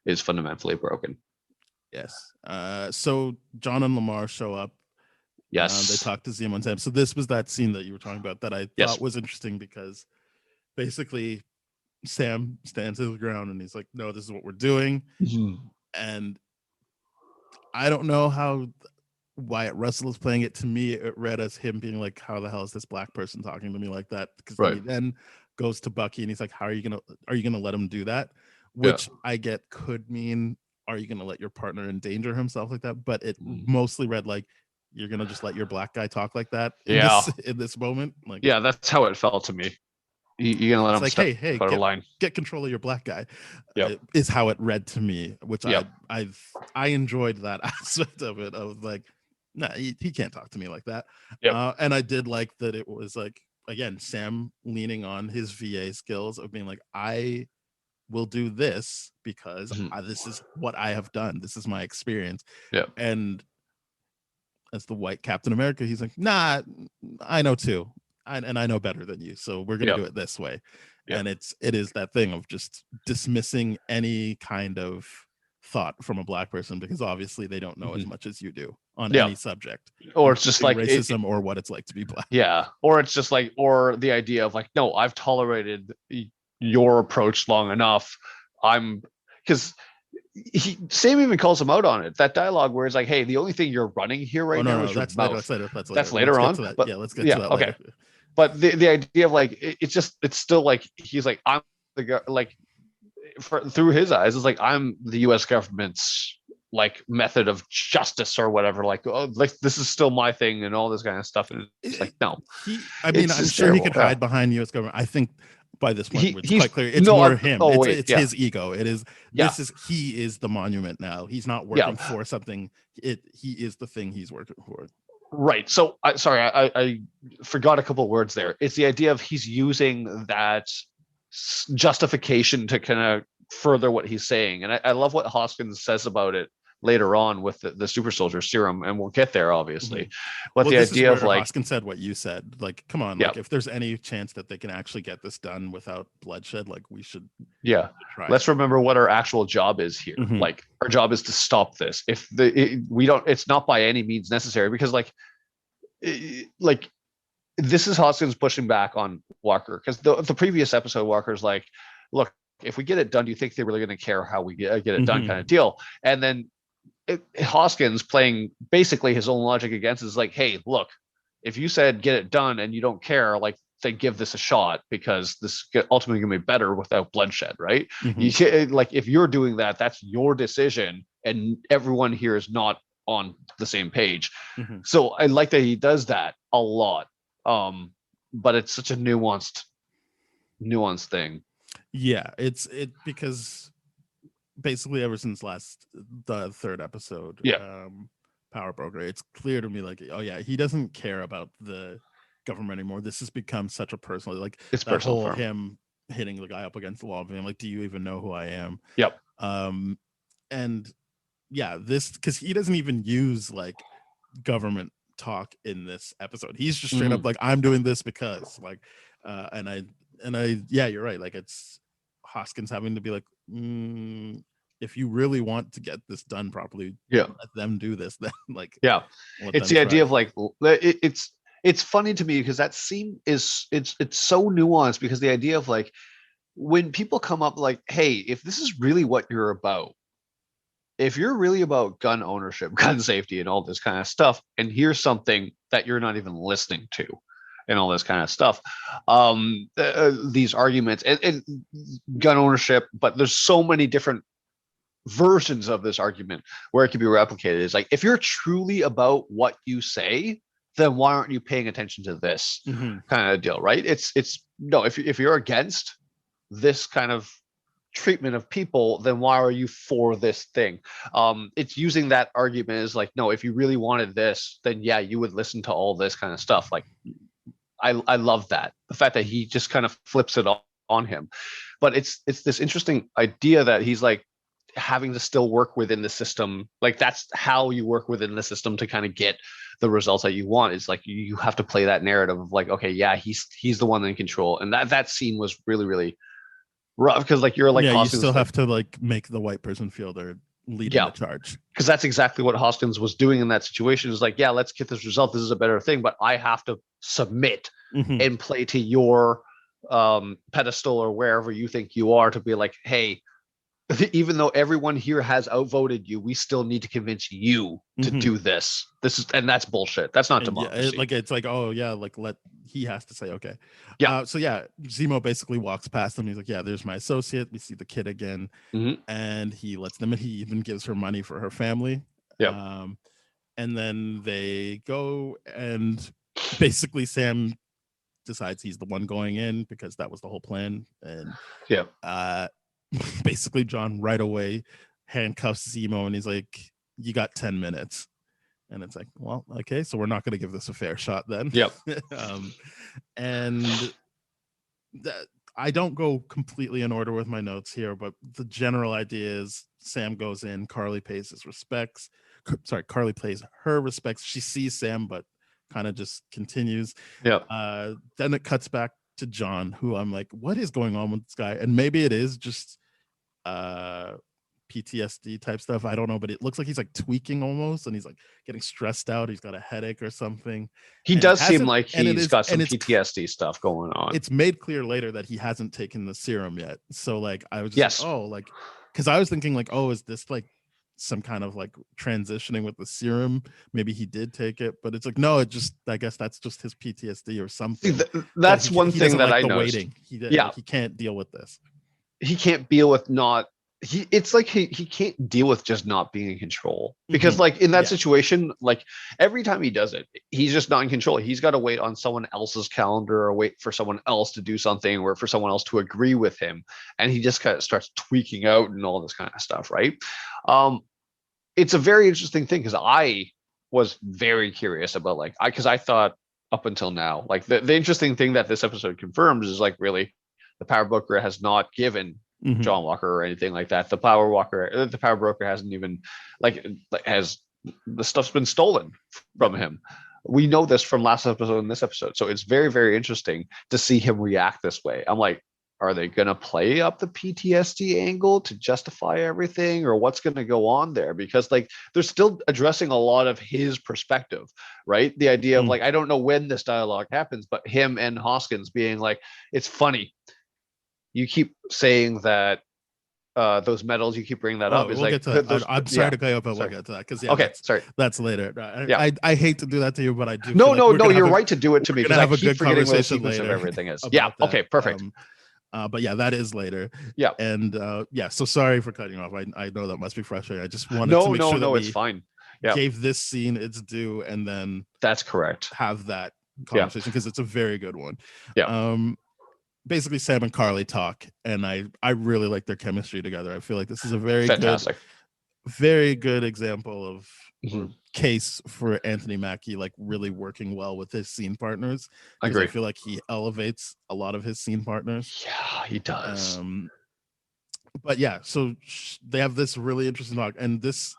is fundamentally broken. Yes. So John and Lamar show up. Yes. They talk to Zemo and Sam. So this was that scene that you were talking about that I thought was interesting, because basically Sam stands his ground and he's like, no, this is what we're doing. And I don't know how Wyatt Russell is playing it. To me, it read as him being like, how the hell is this Black person talking to me like that? Because he then goes to Bucky and he's like, are you gonna let him do that? Which I get could mean, are you gonna let your partner endanger himself like that? But it mostly read like, you're gonna just let your Black guy talk like that in this moment. Like, that's how it felt to me. You're gonna let him like, hey, get control of your Black guy. Is how it read to me, which I enjoyed that aspect of it. I was like, no, he can't talk to me like that. And I did like that it was like, again, Sam leaning on his VA skills of being like, I will do this because this is what I have done. This is my experience. And as the white Captain America, he's like, nah, I know too. And I know better than you. So we're going to do it this way. And it is that thing of just dismissing any kind of thought from a Black person, because obviously they don't know as much as you do on any subject, or it's just like racism or what it's like to be Black. Or it's just like, or the idea of like, no, I've tolerated your approach long enough. Because Sam even calls him out on it. That dialogue where it's like, hey, the only thing you're running here right now is your mouth. That's later on. But let's get to that later. But the idea of like, it's still like, he's like, I'm the guy, like, through his eyes, it's like, I'm the U.S. government's like method of justice or whatever. Like, oh, like this is still my thing and all this kind of stuff. And it's like, no. I'm sure he could hide behind U.S. government. I think by this point it's quite clear. It's more him. It's his ego. It is. He is the monument now. He's not working for something. He is the thing he's working for. Right. So I forgot a couple of words there. It's the idea of he's using that justification to kind of further what he's saying. And I love what Hoskins says about it later on with the super soldier serum, and we'll get there obviously. But the this idea is of where like Hoskins said what you said. Like, come on, like if there's any chance that they can actually get this done without bloodshed, like we should try. Let's remember what our actual job is here. Like our job is to stop this. If we don't, it's not by any means necessary, because like this is Hoskins pushing back on Walker, because the previous episode, Walker's like, look, if we get it done, do you think they're really going to care how we get it done, kind of deal? And then Hoskins, playing basically his own logic against it, is like, hey, look, if you said get it done and you don't care, like, then give this a shot, because this is ultimately going to be better without bloodshed, right? You like, if you're doing that, that's your decision, and everyone here is not on the same page. So I like that he does that a lot. But it's such a nuanced thing. Yeah, because basically ever since the third episode, Power Broker, it's clear to me, like, oh yeah, he doesn't care about the government anymore. This has become such a personal, like, it's that personal whole for him. him hitting the guy up against the wall, being like, do you even know who I am? And yeah, this, because he doesn't even use like government talk in this episode. He's just straight up like, I'm doing this because, like, and I yeah, you're right, like, it's Hoskins having to be like, if you really want to get this done properly, let them do this then. Like, it's the idea of like, it's funny to me because that scene is it's so nuanced, because the idea of like, when people come up like, hey, if this is really what you're about, if you're really about gun ownership, gun safety, and all this kind of stuff, and here's something that you're not even listening to, and all this kind of stuff, these arguments and gun ownership, but there's so many different versions of this argument where it can be replicated. It's like, if you're truly about what you say, then why aren't you paying attention to this kind of deal, right? It's no, if you're against this kind of treatment of people, then why are you for this thing? It's using that argument as like, no, if you really wanted this, then yeah, you would listen to all this kind of stuff. Like, I love that, the fact that he just kind of flips it on him. But it's this interesting idea that he's like having to still work within the system. Like, that's how you work within the system to kind of get the results that you want. It's like you have to play that narrative of like, okay, yeah, he's the one in control. And that scene was really, really rough, because like, you're like, yeah, Hoskins, you still have to like make the white person feel they're leading the charge, because that's exactly what Hoskins was doing in that situation. Is like, yeah, let's get this result, this is a better thing, but I have to submit and play to your pedestal or wherever you think you are, to be like, hey, even though everyone here has outvoted you, we still need to convince you to do this. And that's bullshit. That's not democracy. Yeah, it's like, oh yeah, like, he has to say okay. So yeah, Zemo basically walks past them. He's like, yeah, there's my associate. We see the kid again, and he lets them in. He even gives her money for her family. And then they go, and basically Sam decides he's the one going in, because that was the whole plan. And basically John right away handcuffs Zemo, and he's like, you got 10 minutes. And it's like, well, okay, so we're not going to give this a fair shot then. And that, I don't go completely in order with my notes here, but the general idea is Sam goes in, Carly pays his respects. Carly pays her respects. She sees Sam, but kind of just continues. Then it cuts back to John, who I'm like, what is going on with this guy? And maybe it is just PTSD type stuff, I don't know, but it looks like he's like tweaking almost, and he's like getting stressed out. He's got a headache or something. He does seem like he's got some PTSD stuff going on. It's made clear later that he hasn't taken the serum yet. So like, I was just like, oh, like, because I was thinking like, oh, is this like some kind of like transitioning with the serum? Maybe he did take it, but it's like, no, it just, I guess that's just his PTSD or something. That's one thing that I know. He can't deal with this. He can't deal with not. It's like he can't deal with just not being in control, because like in that situation, like every time he does it, he's just not in control. He's got to wait on someone else's calendar, or wait for someone else to do something, or for someone else to agree with him, and he just kind of starts tweaking out and all this kind of stuff, right? It's a very interesting thing, because I was very curious about because I thought up until now, like the interesting thing that this episode confirms is like, really, The power broker has not given John Walker or anything like that. The power broker hasn't even has the stuff's been stolen from him. We know this from last episode and this episode. So it's very, very interesting to see him react this way. I'm like, are they going to play up the PTSD angle to justify everything, or what's going to go on there? Because like they're still addressing a lot of his perspective, right? The idea of like, I don't know when this dialogue happens, but him and Hoskins being like, it's funny. You keep saying that those medals, you keep bringing that up. We'll get to that. I'm sorry to cut you up, but we'll get to that because that's later. I hate to do that to you, but I do. No, you're right to do it to me because I keep forgetting what the sequence of everything is. Yeah. Okay. Perfect. But yeah, that is later. Yeah. And so sorry for cutting you off. I know that must be frustrating. I just wanted to make sure that it's fine. Yeah. Gave this scene its due, and then that's correct. Have that conversation because it's a very good one. Yeah. Basically Sam and Carly talk, and I really like their chemistry together. I feel like this is a very good example of case for Anthony Mackie, like really working well with his scene partners. I agree. I feel like he elevates a lot of his scene partners. Yeah, he does. But yeah, so they have this really interesting talk, and this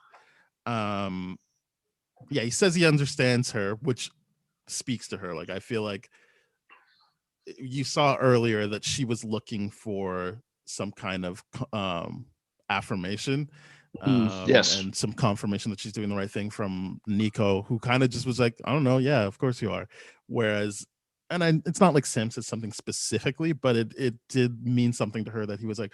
he says he understands her, which speaks to her. Like I feel like you saw earlier that she was looking for some kind of affirmation, and some confirmation that she's doing the right thing from Nico, who kind of just was like, I don't know, yeah, of course you are. Whereas, it's not like Sam said something specifically, but it did mean something to her that he was like,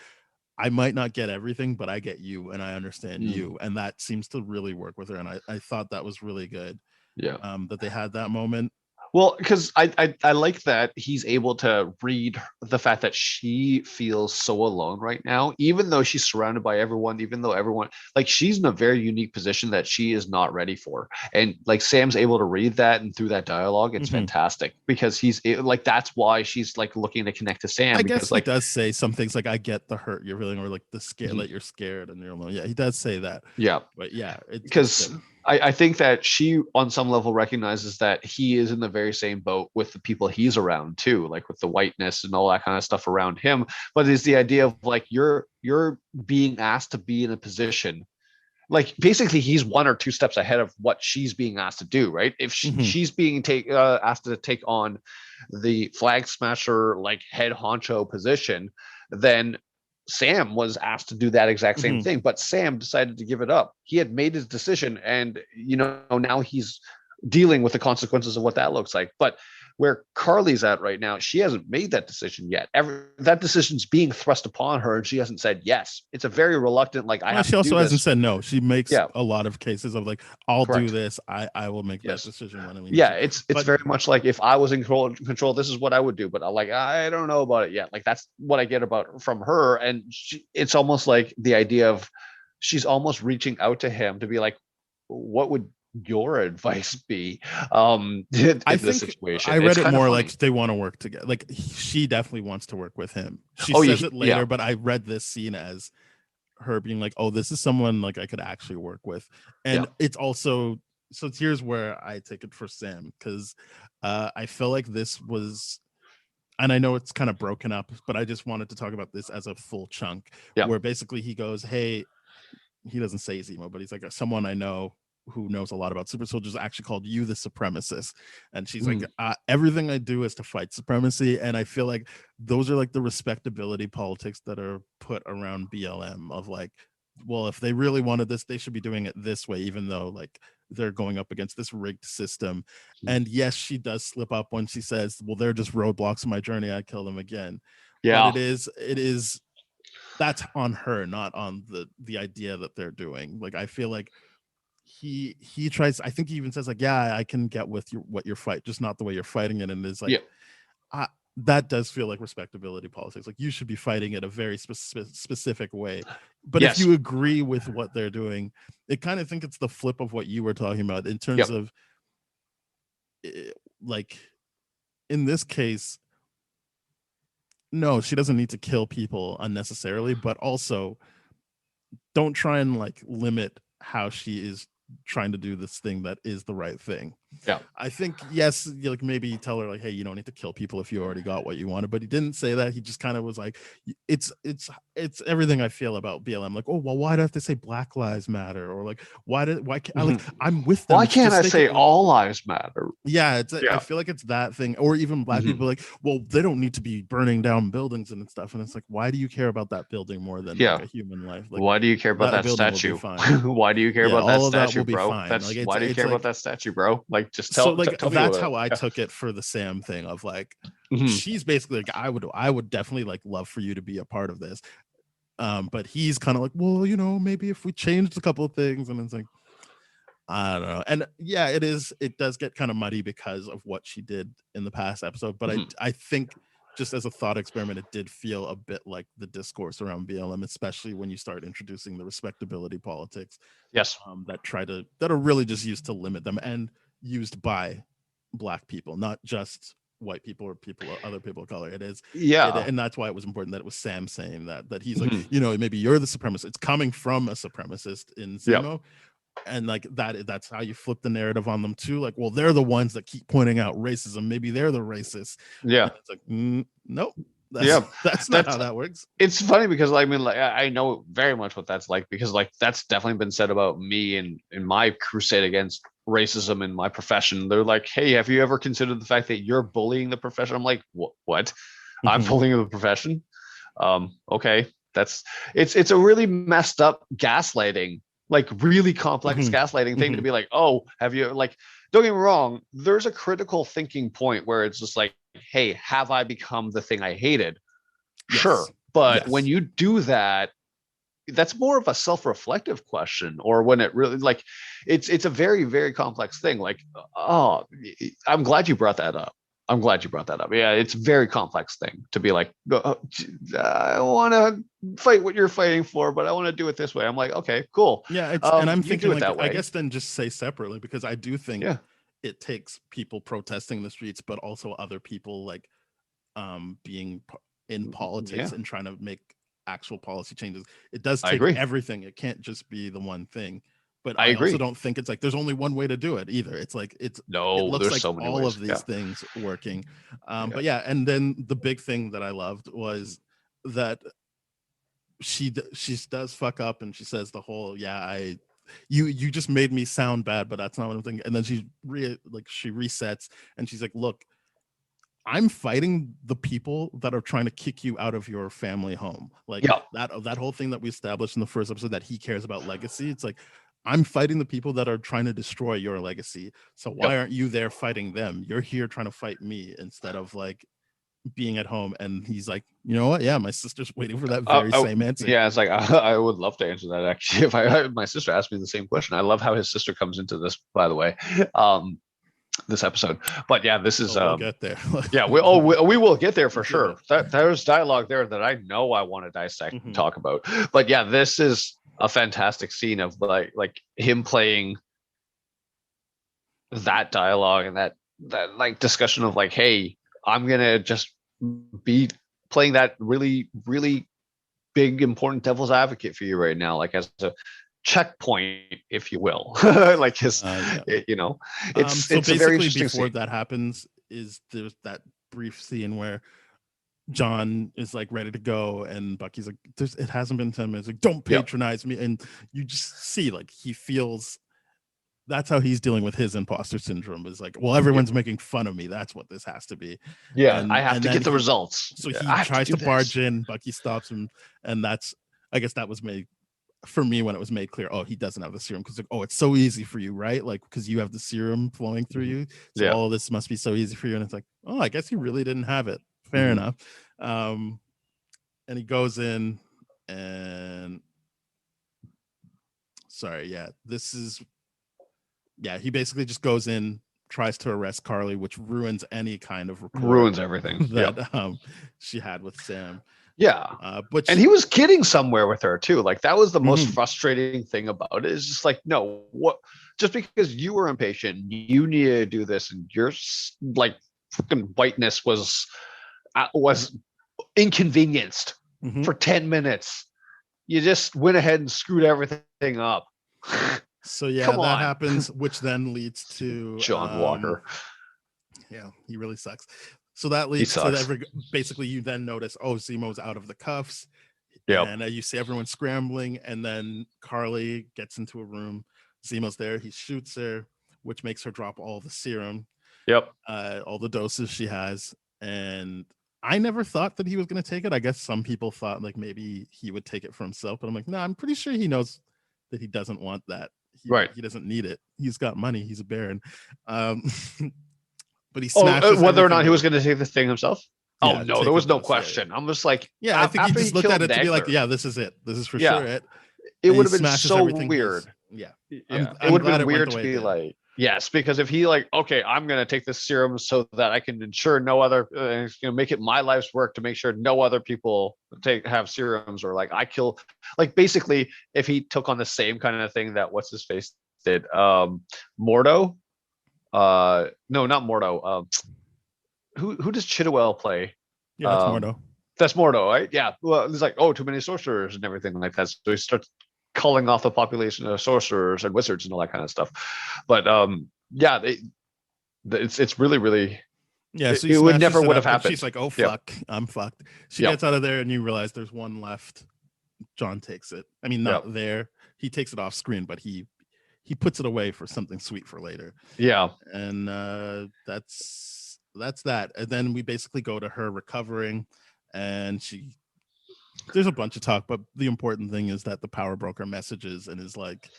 I might not get everything, but I get you and I understand you, and that seems to really work with her. And I thought that was really good. Yeah, that they had that moment. Well, because I like that he's able to read the fact that she feels so alone right now, even though she's surrounded by everyone, even though everyone, like, she's in a very unique position that she is not ready for. And like Sam's able to read that, and through that dialogue, it's fantastic because he's like, that's why she's like looking to connect to Sam. I guess like, he does say some things like, I get the hurt you're feeling, or like the scare that you're scared and you're alone. Yeah, he does say that. Yeah. But yeah, because I think that she on some level recognizes that he is in the very same boat with the people he's around too, like with the whiteness and all that kind of stuff around him. But it's the idea of like, you're being asked to be in a position, like basically he's 1 or 2 steps ahead of what she's being asked to do, right? If she's being asked to take on the flag smasher, like head honcho position, then Sam was asked to do that exact same thing, but Sam decided to give it up. He had made his decision, and now he's dealing with the consequences of what that looks like. But where Carly's at right now, she hasn't made that decision yet. That decision's being thrust upon her, and she hasn't said yes. It's a very reluctant, like, she also hasn't said no. She makes a lot of cases of like, I'll do this. I will make that decision when I mean. Yeah, it's very much like, if I was in control, this is what I would do. But I don't know about it yet. Like, that's what I get from her, and it's almost like the idea of she's almost reaching out to him to be like, what would your advice be in this situation? I read it more like they want to work together. Like, she definitely wants to work with him. She says it later, but I read this scene as her being like, oh, this is someone like I could actually work with. And it's also, so here's where I take it for Sam, because I feel like this was, and I know it's kind of broken up, but I just wanted to talk about this as a full chunk, where basically he goes, hey, he doesn't say Zemo, but he's like, someone I know who knows a lot about super soldiers actually called you the supremacist. And she's like, everything I do is to fight supremacy. And I feel like those are like the respectability politics that are put around BLM of like, well, if they really wanted this, they should be doing it this way, even though like they're going up against this rigged system. And yes, she does slip up when she says, well, they're just roadblocks in my journey, I kill them again. But it is that's on her, not on the idea that they're doing. Like, I feel like he tries, I think he even says like, yeah, I can get with what you're fight, just not the way you're fighting it. And it's like, that does feel like respectability politics. Like, you should be fighting it a very specific way. But if you agree with what they're doing, I kind of think it's the flip of what you were talking about in terms of like, in this case, no, she doesn't need to kill people unnecessarily, but also don't try and like limit how she is trying to do this thing that is the right thing. Yeah. I think yes, like maybe you tell her like, hey, you don't need to kill people if you already got what you wanted, but he didn't say that. He just kind of was like, it's everything I feel about BLM. Like, oh well, why do I have to say Black Lives Matter, or like why can't I, like I'm with them. Why It's can't just I they say can, all lives matter? yeah, I Yeah. feel like it's that thing, or even Black people like, well, they don't need to be burning down buildings and stuff, and it's like, why do you care about that building more than like a human life? Like, why do you care about that building will be statue? fine. Why do you care Yeah, about that all of that statue, will be bro? fine. That's Like why do you care like, about that statue, bro? Like, just so tell like tell me that's about how I Yeah. took it for the Sam thing of like, Mhm. she's basically like, I would definitely like love for you to be a part of this. But he's kind of like, well, you know, maybe if we changed a couple of things, and it's like, I don't know. And yeah, it does get kind of muddy because of what she did in the past episode. But Mhm. I think just as a thought experiment, it did feel a bit like the discourse around BLM, especially when you start introducing the respectability politics. Yes. That are really just used to limit them, and used by Black people, not just white people or other people of color. Yeah. And that's why it was important that it was Sam saying that he's like, Mhm. you know, maybe you're the supremacist. It's coming from a supremacist in Yep. Zemo. And like that's how you flip the narrative on them too. Like, well, they're the ones that keep pointing out racism. Maybe they're the racists. Yeah. And it's like, nope, Yeah. that's not how that works. It's funny because I mean, like, I know very much what that's like, because like that's definitely been said about me and in my crusade against racism in my profession. They're like, hey, have you ever considered the fact that you're bullying the profession? I'm like, what? I'm Mhm. bullying the profession? Okay, it's a really messed up gaslighting, like really complex Mhm. gaslighting thing to Mhm. be like, oh, have you, like, don't get me wrong, there's a critical thinking point where it's just like, hey, have I become the thing I hated? Sure. Yes. But Yes. when you do that, that's more of a self-reflective question, or when it really, like, it's a very, very complex thing. Like, oh, I'm glad you brought that up. I'm glad you brought that up. Yeah, it's a very complex thing to be like, I want to fight what you're fighting for, but I want to do it this way. I'm like, okay, cool. Yeah, and I'm You thinking do it like, that I way. guess then just say separately, because I do think Yeah. it takes people protesting in the streets, but also other people like being in politics Yeah, and trying to make actual policy changes. It does I take agree. everything. It can't just be the one thing. But I I also agree. don't think it's like there's only one way to do it either. It's like it No, looks there's like so many all ways. of these Yeah. things working. Yeah. But yeah, and then the big thing that I loved was that she does fuck up, and she says the whole, yeah, you just made me sound bad, but that's not what I'm thinking. And then she resets, and she's like, look, I'm fighting the people that are trying to kick you out of your family home. Like Yeah. that whole thing that we established in the first episode, that he cares about legacy. It's like, I'm fighting the people that are trying to destroy your legacy. So why Yep. aren't you there fighting them? You're here trying to fight me instead of like being at home. And he's like, you know what? Yeah, my sister's waiting for that very same answer. Yeah, it's like I would love to answer that actually. If my sister asked me the same question. I love how his sister comes into this, by the way, this episode. But yeah, this is We'll get there. yeah, we will get there for We'll sure. There's dialogue there that I know I want to dissect and talk about. But yeah, this is a fantastic scene of like him playing that dialogue and that like discussion of like, hey, I'm gonna just be playing that really, really big important devil's advocate for you right now, like as a checkpoint, if you will. Like his you know, it's so it's a very basically interesting before scene. that happens is there's that brief scene where John is like ready to go, and Bucky's like, it hasn't been 10 minutes, like, don't patronize me. And you just see like he feels that's how he's dealing with his imposter syndrome, is like, well, everyone's making fun of me, that's what this has to be. Yeah, I have to get the results. So he I tries to barge this. in, Bucky stops him, and that's, I guess that was made for me when it was made clear, oh, he doesn't have the serum, because like, oh, it's so easy for you, right? Like, because you have the serum flowing through you, so all of this must be so easy for you. And it's like, oh, I guess he really didn't have it. Fair enough. And he goes in, and he basically just goes in, tries to arrest Carly, which ruins any kind of rapport, ruins everything that she had with Sam. But he was kidding somewhere with her too. Like, that was the most frustrating thing about it. Is just like, no, what? Just because you were impatient, you needed to do this, and your like fucking whiteness was inconvenienced for 10 minutes. You just went ahead and screwed everything up. So yeah, Come that on. happens, which then leads to John Walker. Yeah, he really sucks. So that He leads to sucks. basically you then notice, oh, Zemo's out of the cuffs. Yep. And you see everyone scrambling, and then Carly gets into a room. Zemo's there. He shoots her, which makes her drop all the serum, Yep. all the doses she has. And I never thought that he was going to take it. I guess some people thought like maybe he would take it for himself, but I'm like, no, I'm pretty sure he knows that he doesn't want that. Right. He doesn't need it. He's got money. He's a baron. But he smashes whether or not he was with going to take the thing himself. Yeah, Oh no, there was no question. I'm just like, yeah, I think he after just looked killed at it to be like, Dagler, yeah, this is it. This is for Yeah. sure it. it And would he have been smashes so everything weird. Yeah. Yeah, I'm it would glad have it been went weird the to way it be did. like, yes, because if he like, okay, I'm gonna take this serum so that I can ensure no other, make it my life's work to make sure no other people have serums, or like I kill, like basically, if he took on the same kind of thing that what's his face did, Mordo, no, not Mordo, who does Chidwell play? Yeah, that's Mordo. That's Mordo, right? Yeah. Well, it's like, oh, too many sorcerers and everything like that. So he starts culling off the population of sorcerers and wizards and all that kind of stuff. But yeah, it's really, really. Yeah, so it would never would have and happened. She's like, oh Yep. fuck, I'm fucked. She Yep. gets out of there, and you realize there's one left. John takes it. I mean, not Yep. there. He takes it off screen, but he puts it away for something sweet for later. Yeah. And that's that. And then we basically go to her recovering, and there's a bunch of talk, but the important thing is that the power broker messages and is like,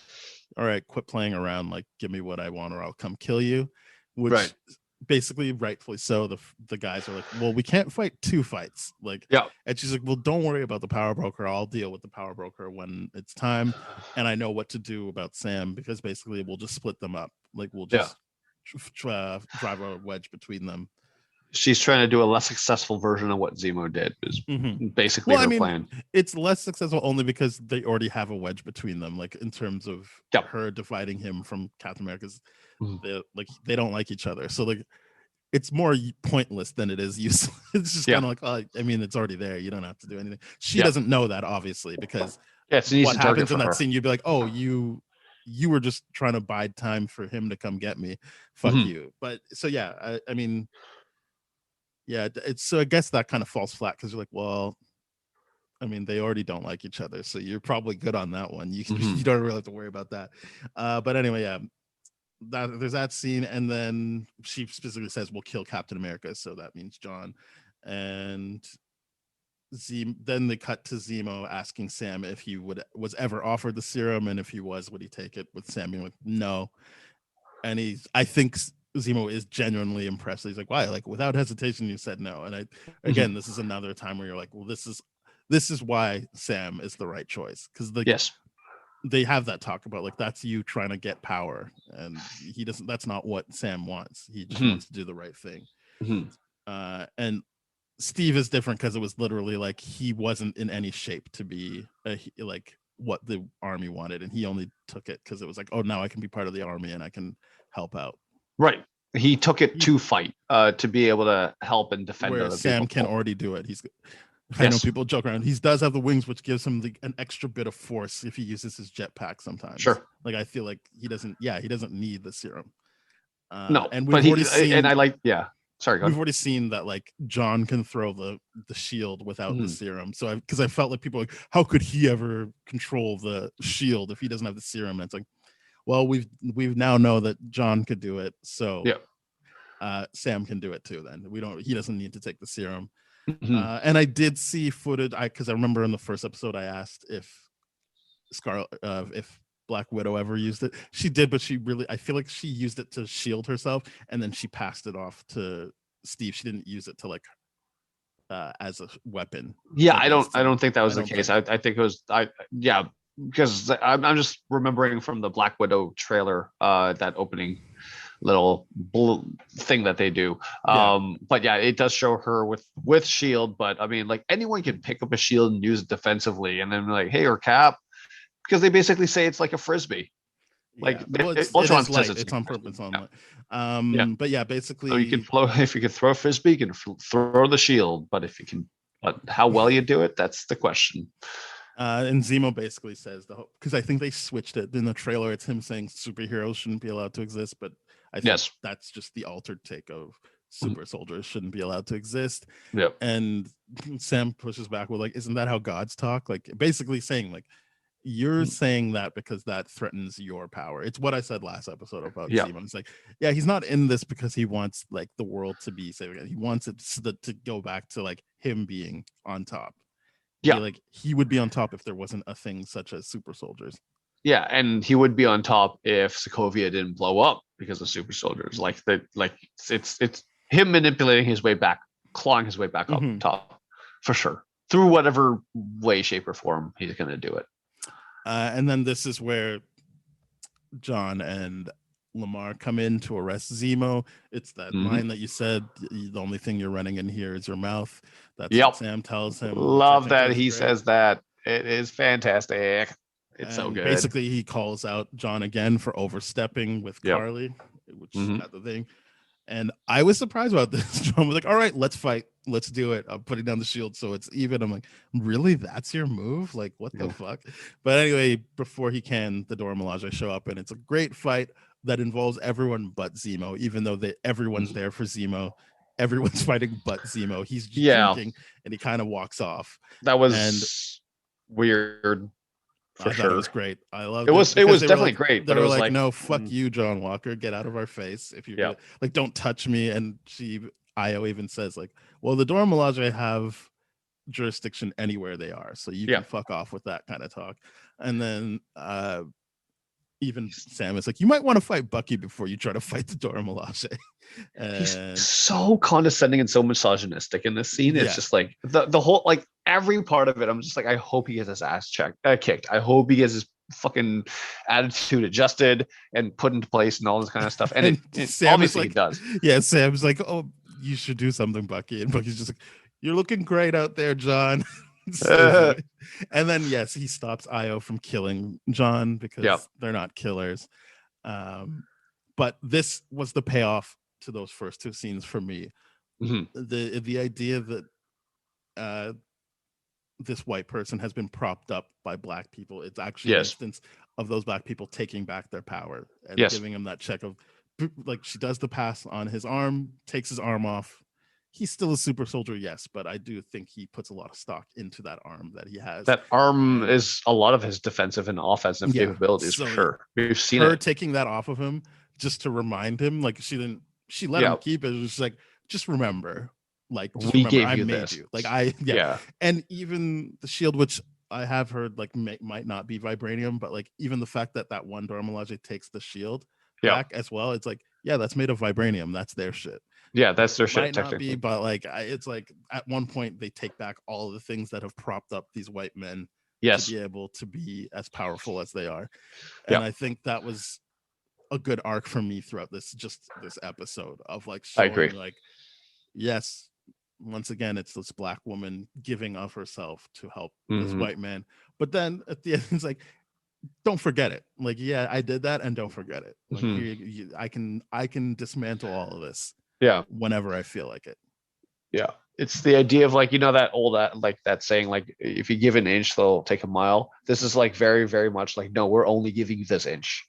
all right, quit playing around, like give me what I want or I'll come kill you, which Right. basically rightfully so. The guys are like, well, we can't fight two fights, like, Yeah. and she's like, well, don't worry about the power broker, I'll deal with the power broker when it's time, and I know what to do about Sam, because basically we'll just split them up, like we'll just drive a wedge between them. She's trying to do a less successful version of what Zemo did, is basically her plan. It's less successful only because they already have a wedge between them, like in terms of her dividing him from Captain America's. They don't like each other, so like it's more pointless than it is useless. It's just kind of like, oh, I mean, it's already there, you don't have to do anything. She doesn't know that, obviously, because what happens in that scene, you'd be like, oh, you were just trying to bide time for him to come get me, fuck you. But so yeah, I mean, yeah, it's, so I guess that kind of falls flat, because you're like, well, I mean, they already don't like each other, so you're probably good on that one. You don't really have to worry about that. But anyway, yeah, there's that scene, and then she specifically says, we'll kill Captain America, so that means John. And then they cut to Zemo asking Sam if he was ever offered the serum, and if he was, would he take it, with Sam being like, no. And I think Zemo is genuinely impressed. He's like, why? Like, without hesitation, you said no. And again, this is another time where you're like, well, this is why Sam is the right choice, because they have that talk about like, that's you trying to get power, and he doesn't. That's not what Sam wants. He just wants to do the right thing. And Steve is different, because it was literally like he wasn't in any shape to be like what the army wanted, and he only took it because it was like, oh, now I can be part of the army and I can help out. Right. He took it to fight, to be able to help and defend. Where other Sam people. can already do it. I know people joke around. He does have the wings, which gives him an extra bit of force if he uses his jetpack sometimes. Sure. Like, I feel like he doesn't need the serum. No, and we've already seen, and I like, sorry, go ahead. We've already seen that like John can throw the shield without the serum. So because I felt like people were like, how could he ever control the shield if he doesn't have the serum? And it's like, well, we've now know that John could do it. So Sam can do it too. Then he doesn't need to take the serum. And I did see footage, because I remember in the first episode I asked if if Black Widow ever used it. She did, but I feel like she used it to shield herself, and then she passed it off to Steve. She didn't use it to like as a weapon. Yeah, I don't think that was the case. I think it was because I'm just remembering from the Black Widow trailer, that opening little thing that they do. But yeah, it does show her with shield. But I mean, like, anyone can pick up a shield and use it defensively, and then like, hey, or Cap, because they basically say it's like a frisbee. Like, Ultron says it's on purpose. But yeah, basically, so you can if you can throw a frisbee, you can throw the shield. But how well you do it, that's the question. And Zemo basically says because I think they switched it in the trailer. It's him saying superheroes shouldn't be allowed to exist, but I think Yes. that's just the altered take of super soldiers shouldn't be allowed to exist. Yep. And Sam pushes back with like, isn't that how gods talk? Like basically saying like, you're saying that because that threatens your power. It's what I said last episode about Zemo. It's like, yeah, he's not in this because he wants like the world to be safe again. He wants it to go back to like him being on top. Yeah. He would be on top if there wasn't a thing such as super soldiers. Yeah, and he would be on top if Sokovia didn't blow up because of super soldiers. It's him manipulating his way back, clawing his way back up top, for sure, through whatever way, shape, or form he's going to do it. And then this is where John and Lamar come in to arrest Zemo. It's that line that you said, the only thing you're running in here is your mouth. That's what Sam tells him. Love that he says that. It is fantastic. It's so good. Basically, he calls out John again for overstepping with Carly, which is the thing. And I was surprised about this. John was like, all right, let's fight. Let's do it. I'm putting down the shield so it's even. I'm like, really? That's your move? Like, what the fuck? But anyway, before he can, the Dora Milaje show up, and it's a great fight that involves everyone but Zemo, even though everyone's there for Zemo. Everyone's fighting but Zemo. He's drinking, and he kind of walks off. That was weird. I thought it was great. I loved it. It was definitely like, great. But it was like, no, fuck you, John Walker. Get out of our face. If you like, don't touch me. And Io even says like, well, the Dora Milaje have jurisdiction anywhere they are, so you can fuck off with that kind of talk. And then even Sam is like, you might want to fight Bucky before you try to fight the Dora Milaje. He's so condescending and so misogynistic in this scene. It's just like the whole, like every part of it. I'm just like, I hope he gets his ass kicked. I hope he gets his fucking attitude adjusted and put into place and all this kind of stuff. And obviously like, he does. Yeah, Sam's like, oh, you should do something, Bucky. And Bucky's just like, you're looking great out there, John. And then he stops Io from killing John because they're not killers. But this was the payoff to those first two scenes for me. The idea that this white person has been propped up by black people. It's actually an instance of those black people taking back their power and giving him that check of, like, she does the pass on his arm, takes his arm off. He's still a super soldier, yes, but I do think he puts a lot of stock into that arm that he has. That arm is a lot of his defensive and offensive capabilities, for sure. We've seen her taking that off of him just to remind him, like, she let him keep it. It was just like, just remember, like, we gave I you made this. you. Like, and even the shield, which I have heard like might not be vibranium, but like even the fact that one Dora Milaje takes the shield back as well, it's like, that's made of vibranium. That's their shit. Yeah, that's their shit. Might not be, but like it's like at one point they take back all of the things that have propped up these white men to be able to be as powerful as they are. And I think that was a good arc for me throughout this episode of like showing, I agree. Like, yes, once again it's this black woman giving of herself to help this white man, but then at the end it's like, don't forget it. Like, I did that, and don't forget it. Like, I can dismantle all of this whenever I feel like it. It's the idea of, like, you know, that old that saying, like, if you give an inch they'll take a mile. This is like very, very much like, no, we're only giving you this inch,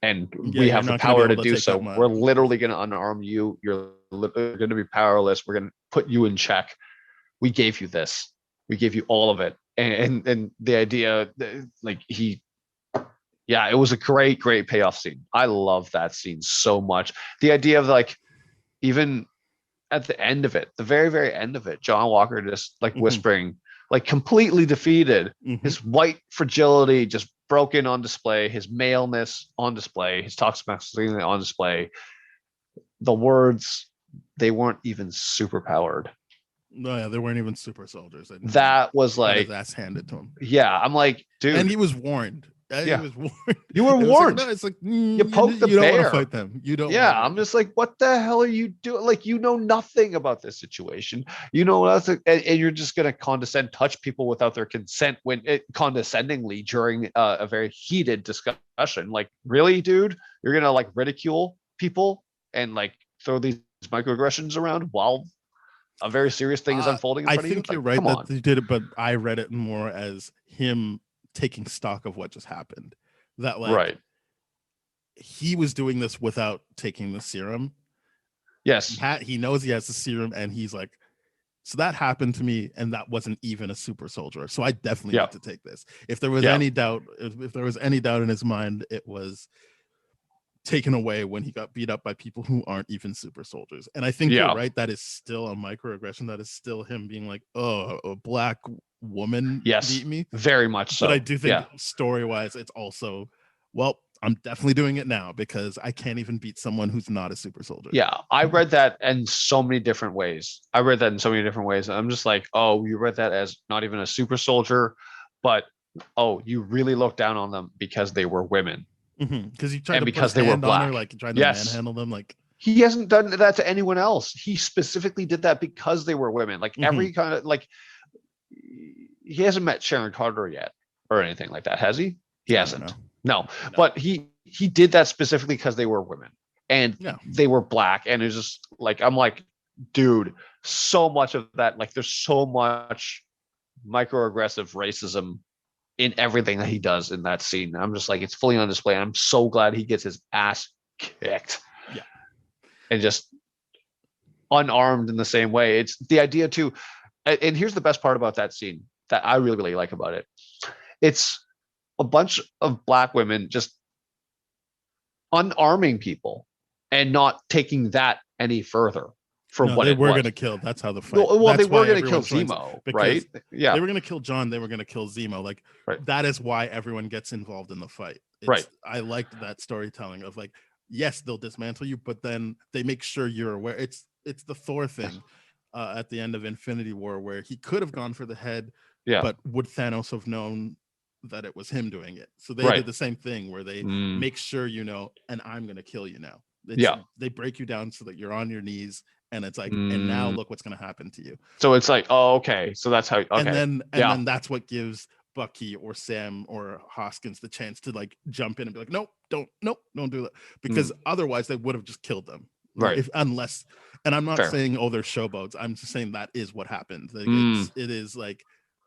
and we have the power to do so. We're literally going to unarm you. You're going to be powerless. We're going to put you in check. We gave you this. We gave you all of it. And the idea, like, it was a great payoff scene. I love that scene so much. The idea of, like, even at the end of it, the very, very end of it, John Walker just like whispering, like, completely defeated, his white fragility just broken on display, his maleness on display, his toxic masculinity on display. The words, they weren't even super powered. No, they weren't even super soldiers. That was like, that's handed to him. Yeah, I'm like, dude. And he was warned. He was warned. You were warned. It's like, you poked the bear. You don't want to fight them. You don't. Yeah, I'm just like, what the hell are you doing? Like, you know nothing about this situation. You know nothing, and you're just gonna touch people without their consent condescendingly during a very heated discussion. Like, really, dude? You're gonna like ridicule people and like throw these microaggressions around while a very serious thing is unfolding in I front of you. think Like, you're right come that on. they did it, but I read it more as him taking stock of what just happened. That like Right. he was doing this without taking the serum. Yes. He knows he has the serum, and he's like, so that happened to me, and that wasn't even a super soldier. So I definitely Yeah. need to take this. If there was Yeah. any doubt, if there was any doubt in his mind, it was taken away when he got beat up by people who aren't even super soldiers. And I think Yeah. you're right. That is still a microaggression. That is still him being like, oh, a black woman Yes. beat me. Very much so. But I do think Yeah. story-wise, it's also, well, I'm definitely doing it now because I can't even beat someone who's not a super soldier. Yeah, I read that in so many different ways. I'm just like, oh, you read that as not even a super soldier, but oh, you really looked down on them because they were women. Because you tried And to because put his they were hand on her, black. like trying to Yes. manhandle them. Like, He hasn't done that to anyone else. He specifically did that because they were women. Like every kind of like, he hasn't met Sharon Carter yet or anything like that, has he? He hasn't. No, but he did that specifically because they were women and they were black, and it's just like, I'm like, dude, so much of that, like there's so much microaggressive racism in everything that he does in that scene. I'm just like, it's fully on display, and I'm so glad he gets his ass kicked. Yeah. And just unarmed in the same way. It's the idea too. And here's the best part about that scene that I really, really like about it. It's a bunch of black women just unarming people and not taking that any further for what they it were was. going to kill. That's how the fight. Well, that's they were why going to kill everyone joins, Zemo, because right? Yeah. They were going to kill John. They were going to kill Zemo. Like, that is why everyone gets involved in the fight. Right. I liked that storytelling of like, yes, they'll dismantle you, but then they make sure you're aware. It's the Thor thing at the end of Infinity War, where he could have gone for the head, but would Thanos have known that it was him doing it? So they did the same thing where they make sure you know, and I'm going to kill you now. They break you down so that you're on your knees, and it's like, and now look what's going to happen to you. So it's like, oh, okay, so that's how. Okay, and then that's what gives Bucky or Sam or Hoskins the chance to like jump in and be like, nope, don't do that, because otherwise they would have just killed them, right? Unless, and I'm not saying they're showboats. I'm just saying that is what happened. Like, it is like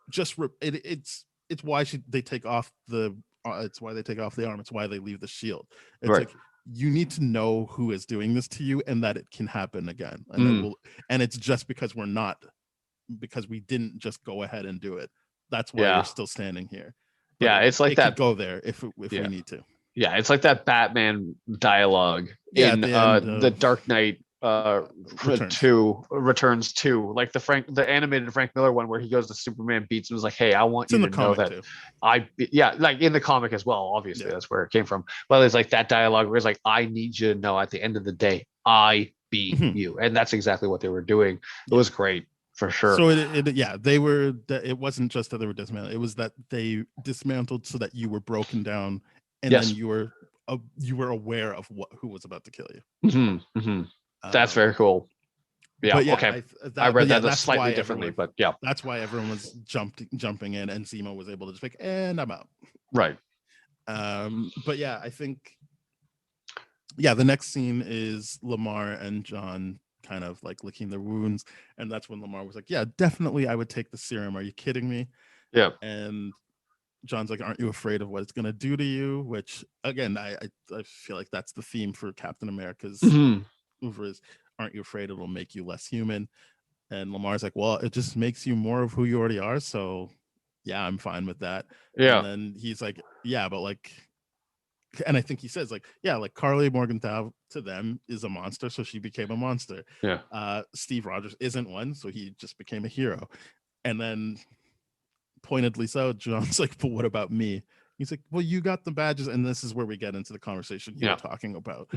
just it's why they take off the it's why they take off the arm. It's why they leave the shield. It's like, you need to know who is doing this to you and that it can happen again. And it will, and it's just because we didn't just go ahead and do it. That's why you're still standing here. But it's like that. Go there if we need to. Yeah, it's like that Batman dialogue in the Dark Knight Returns 2, like the animated Frank Miller one, where he goes to Superman beats and was like, hey, I want you to know that like in the comic as well, obviously that's where it came from. Well, it's like that dialogue where it's like, I need you to know at the end of the day I beat you, and that's exactly what they were doing. It was great for sure. So they were, it wasn't just that they were dismantled, it was that they dismantled so that you were broken down, and then you were aware of who was about to kill you. That's very cool. Yeah. But okay. I read that slightly differently, but yeah, that's why everyone was jumping in, and Zemo was able to just pick, and I'm out. Right. But yeah, I think, the next scene is Lamar and John kind of like licking their wounds, and that's when Lamar was like, yeah, definitely I would take the serum. Are you kidding me? Yeah. And John's like, aren't you afraid of what it's going to do to you? Which, again, I feel like that's the theme for Captain America's over is, aren't you afraid it'll make you less human? And Lamar's like, well, it just makes you more of who you already are. So yeah, I'm fine with that. Yeah. And then he's like, yeah, but like, and I think he says like, yeah, like Carly Morgenthau to them is a monster, so she became a monster. Yeah. Steve Rogers isn't one, so he just became a hero. And then pointedly so, John's like, but what about me? He's like, well, you got the badges, and this is where we get into the conversation you were talking about.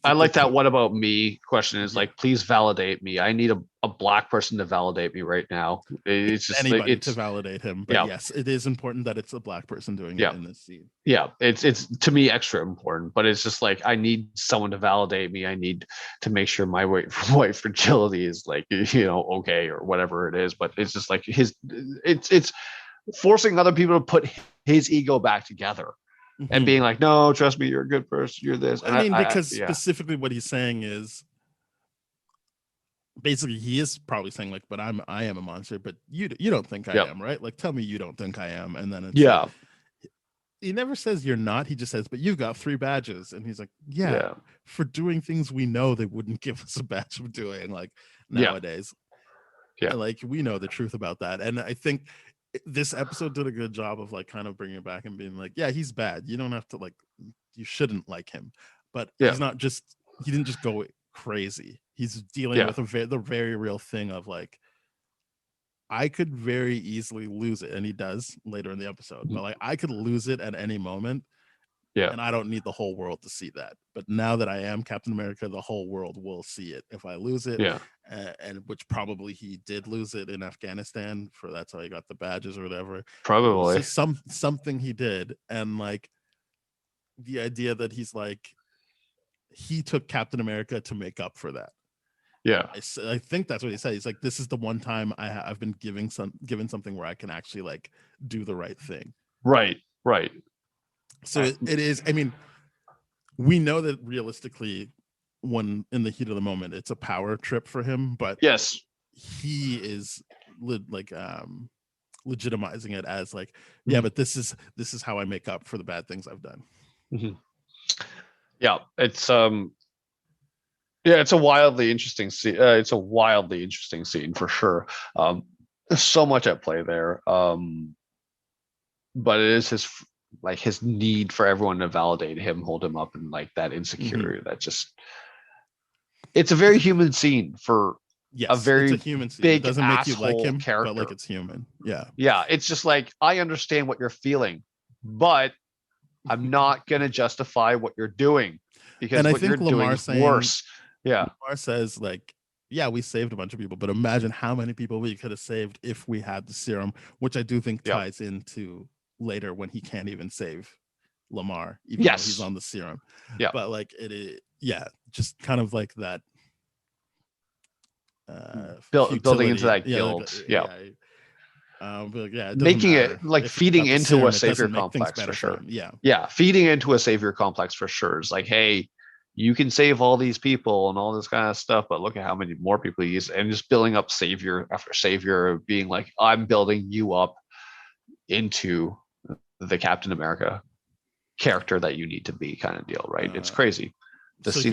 I like that what about me question is like, please validate me. I need a black person to validate me right now. It's just anybody to validate him. But yes, it is important that it's a black person doing it in this scene. Yeah, it's to me extra important, but it's just like, I need someone to validate me. I need to make sure my white fragility is like, okay, or whatever it is. But it's just like it's forcing other people to put his ego back together. And being like, no, trust me, you're a good person, you're this. And because specifically what he's saying is, basically he is probably saying like, but I am a monster, but you don't think I Yep. am, right? Like, tell me you don't think I am. And then it's Yeah. like, he never says you're not. He just says, but you've got 3 badges. And he's like, yeah, for doing things we know they wouldn't give us a badge for doing, like, nowadays. Yeah. And, like, we know the truth about that. And I think this episode did a good job of like kind of bringing it back and being like, yeah, he's bad. You don't have to like, you shouldn't like him, but he's not just, he didn't just go crazy. He's dealing with the very real thing of like, I could very easily lose it, and he does later in the episode, but like I could lose it at any moment. Yeah. And I don't need the whole world to see that. But now that I am Captain America, the whole world will see it if I lose it. Yeah. And which probably he did lose it in Afghanistan, for that's how he got the badges or whatever. Probably. Just something he did. And like the idea that he's like, he took Captain America to make up for that. Yeah. I think that's what he said. He's like, this is the one time I've been given something where I can actually like do the right thing. Right. So it is, I mean, we know that realistically, when in the heat of the moment, it's a power trip for him, but yes, he is legitimizing it as like, yeah, but this is how I make up for the bad things I've done. Yeah, it's it's a wildly interesting scene. It's a wildly interesting scene for sure. There's so much at play there. But it is his need for everyone to validate him, hold him up, and like that insecurity that just, it's a very human scene for a very it's a human scene. big It doesn't make you like him, character. but like it's human. Yeah. It's just like, I understand what you're feeling, but I'm not gonna justify what you're doing, because and what I think you're doing is worse. Lamar says like, yeah, we saved a bunch of people, but imagine how many people we could have saved if we had the serum, which I do think ties into later when he can't even save Lamar, even though he's on the serum. But like it is, just kind of like that building into that guilt. Making it like feeding into a savior complex for sure. Feeding into a savior complex for sure. It's like, hey, you can save all these people and all this kind of stuff, but look at how many more people you use, and just building up savior after savior, being like, I'm building you up into the Captain America character that you need to be, kind of deal, right? It's crazy. This is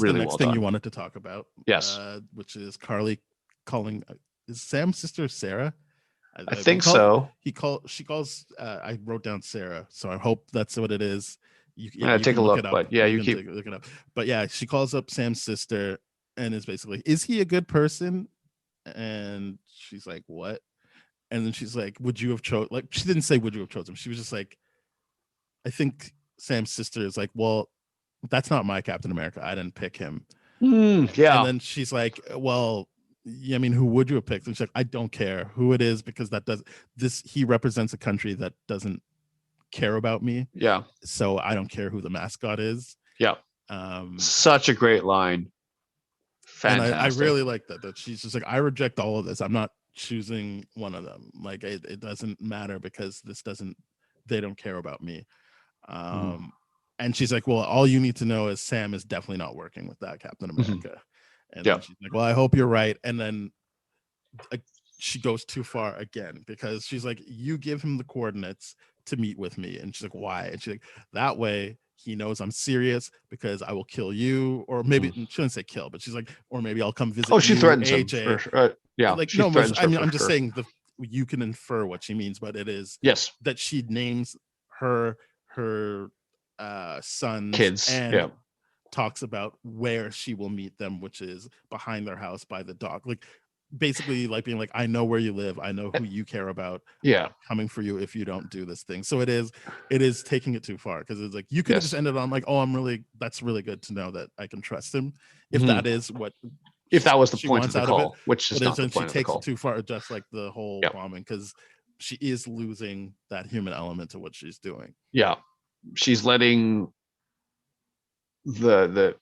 really the next thing you wanted to talk about. Yes. Which is Carly calling, is Sam's sister Sarah? I think so. She calls. I wrote down Sarah, so I hope that's what it is. You take a look, but you keep look it up. But yeah, she calls up Sam's sister and is basically, is he a good person? And she's like, what? And then she's like, would you have chose? Like, she didn't say would you have chosen him. She was just like, I think Sam's sister is like, well, that's not my Captain America. I didn't pick him. And then she's like, well, I mean, who would you have picked? And she's like, I don't care who it is, because he represents a country that doesn't care about me. So I don't care who the mascot is. Such a great line. Fantastic. And I really like that she's just like, I reject all of this. I'm not choosing one of them. Like it doesn't matter, because they don't care about me. And she's like, well, all you need to know is Sam is definitely not working with that Captain America. And then she's like, well, I hope you're right. And then she goes too far again, because she's like, you give him the coordinates to meet with me. And she's like, why? And she's like, that way he knows I'm serious, because I will kill you. Or maybe she didn't say kill, but she's like, or maybe I'll come visit. She threatens AJ. Him for sure. Like, no, I mean, I'm just saying you can infer what she means, but it is that she names her sons, kids, and talks about where she will meet them, which is behind their house by the dock. Like basically like being like, I know where you live, I know who you care about, I'm coming for you if you don't do this thing. So it is taking it too far, because it's like, you could have just ended on like, oh, that's really good to know that I can trust him, if that is what, if that was the point of the call, which is not the point of the call. She takes it too far, just like the whole bombing, because she is losing that human element to what she's doing. She's letting the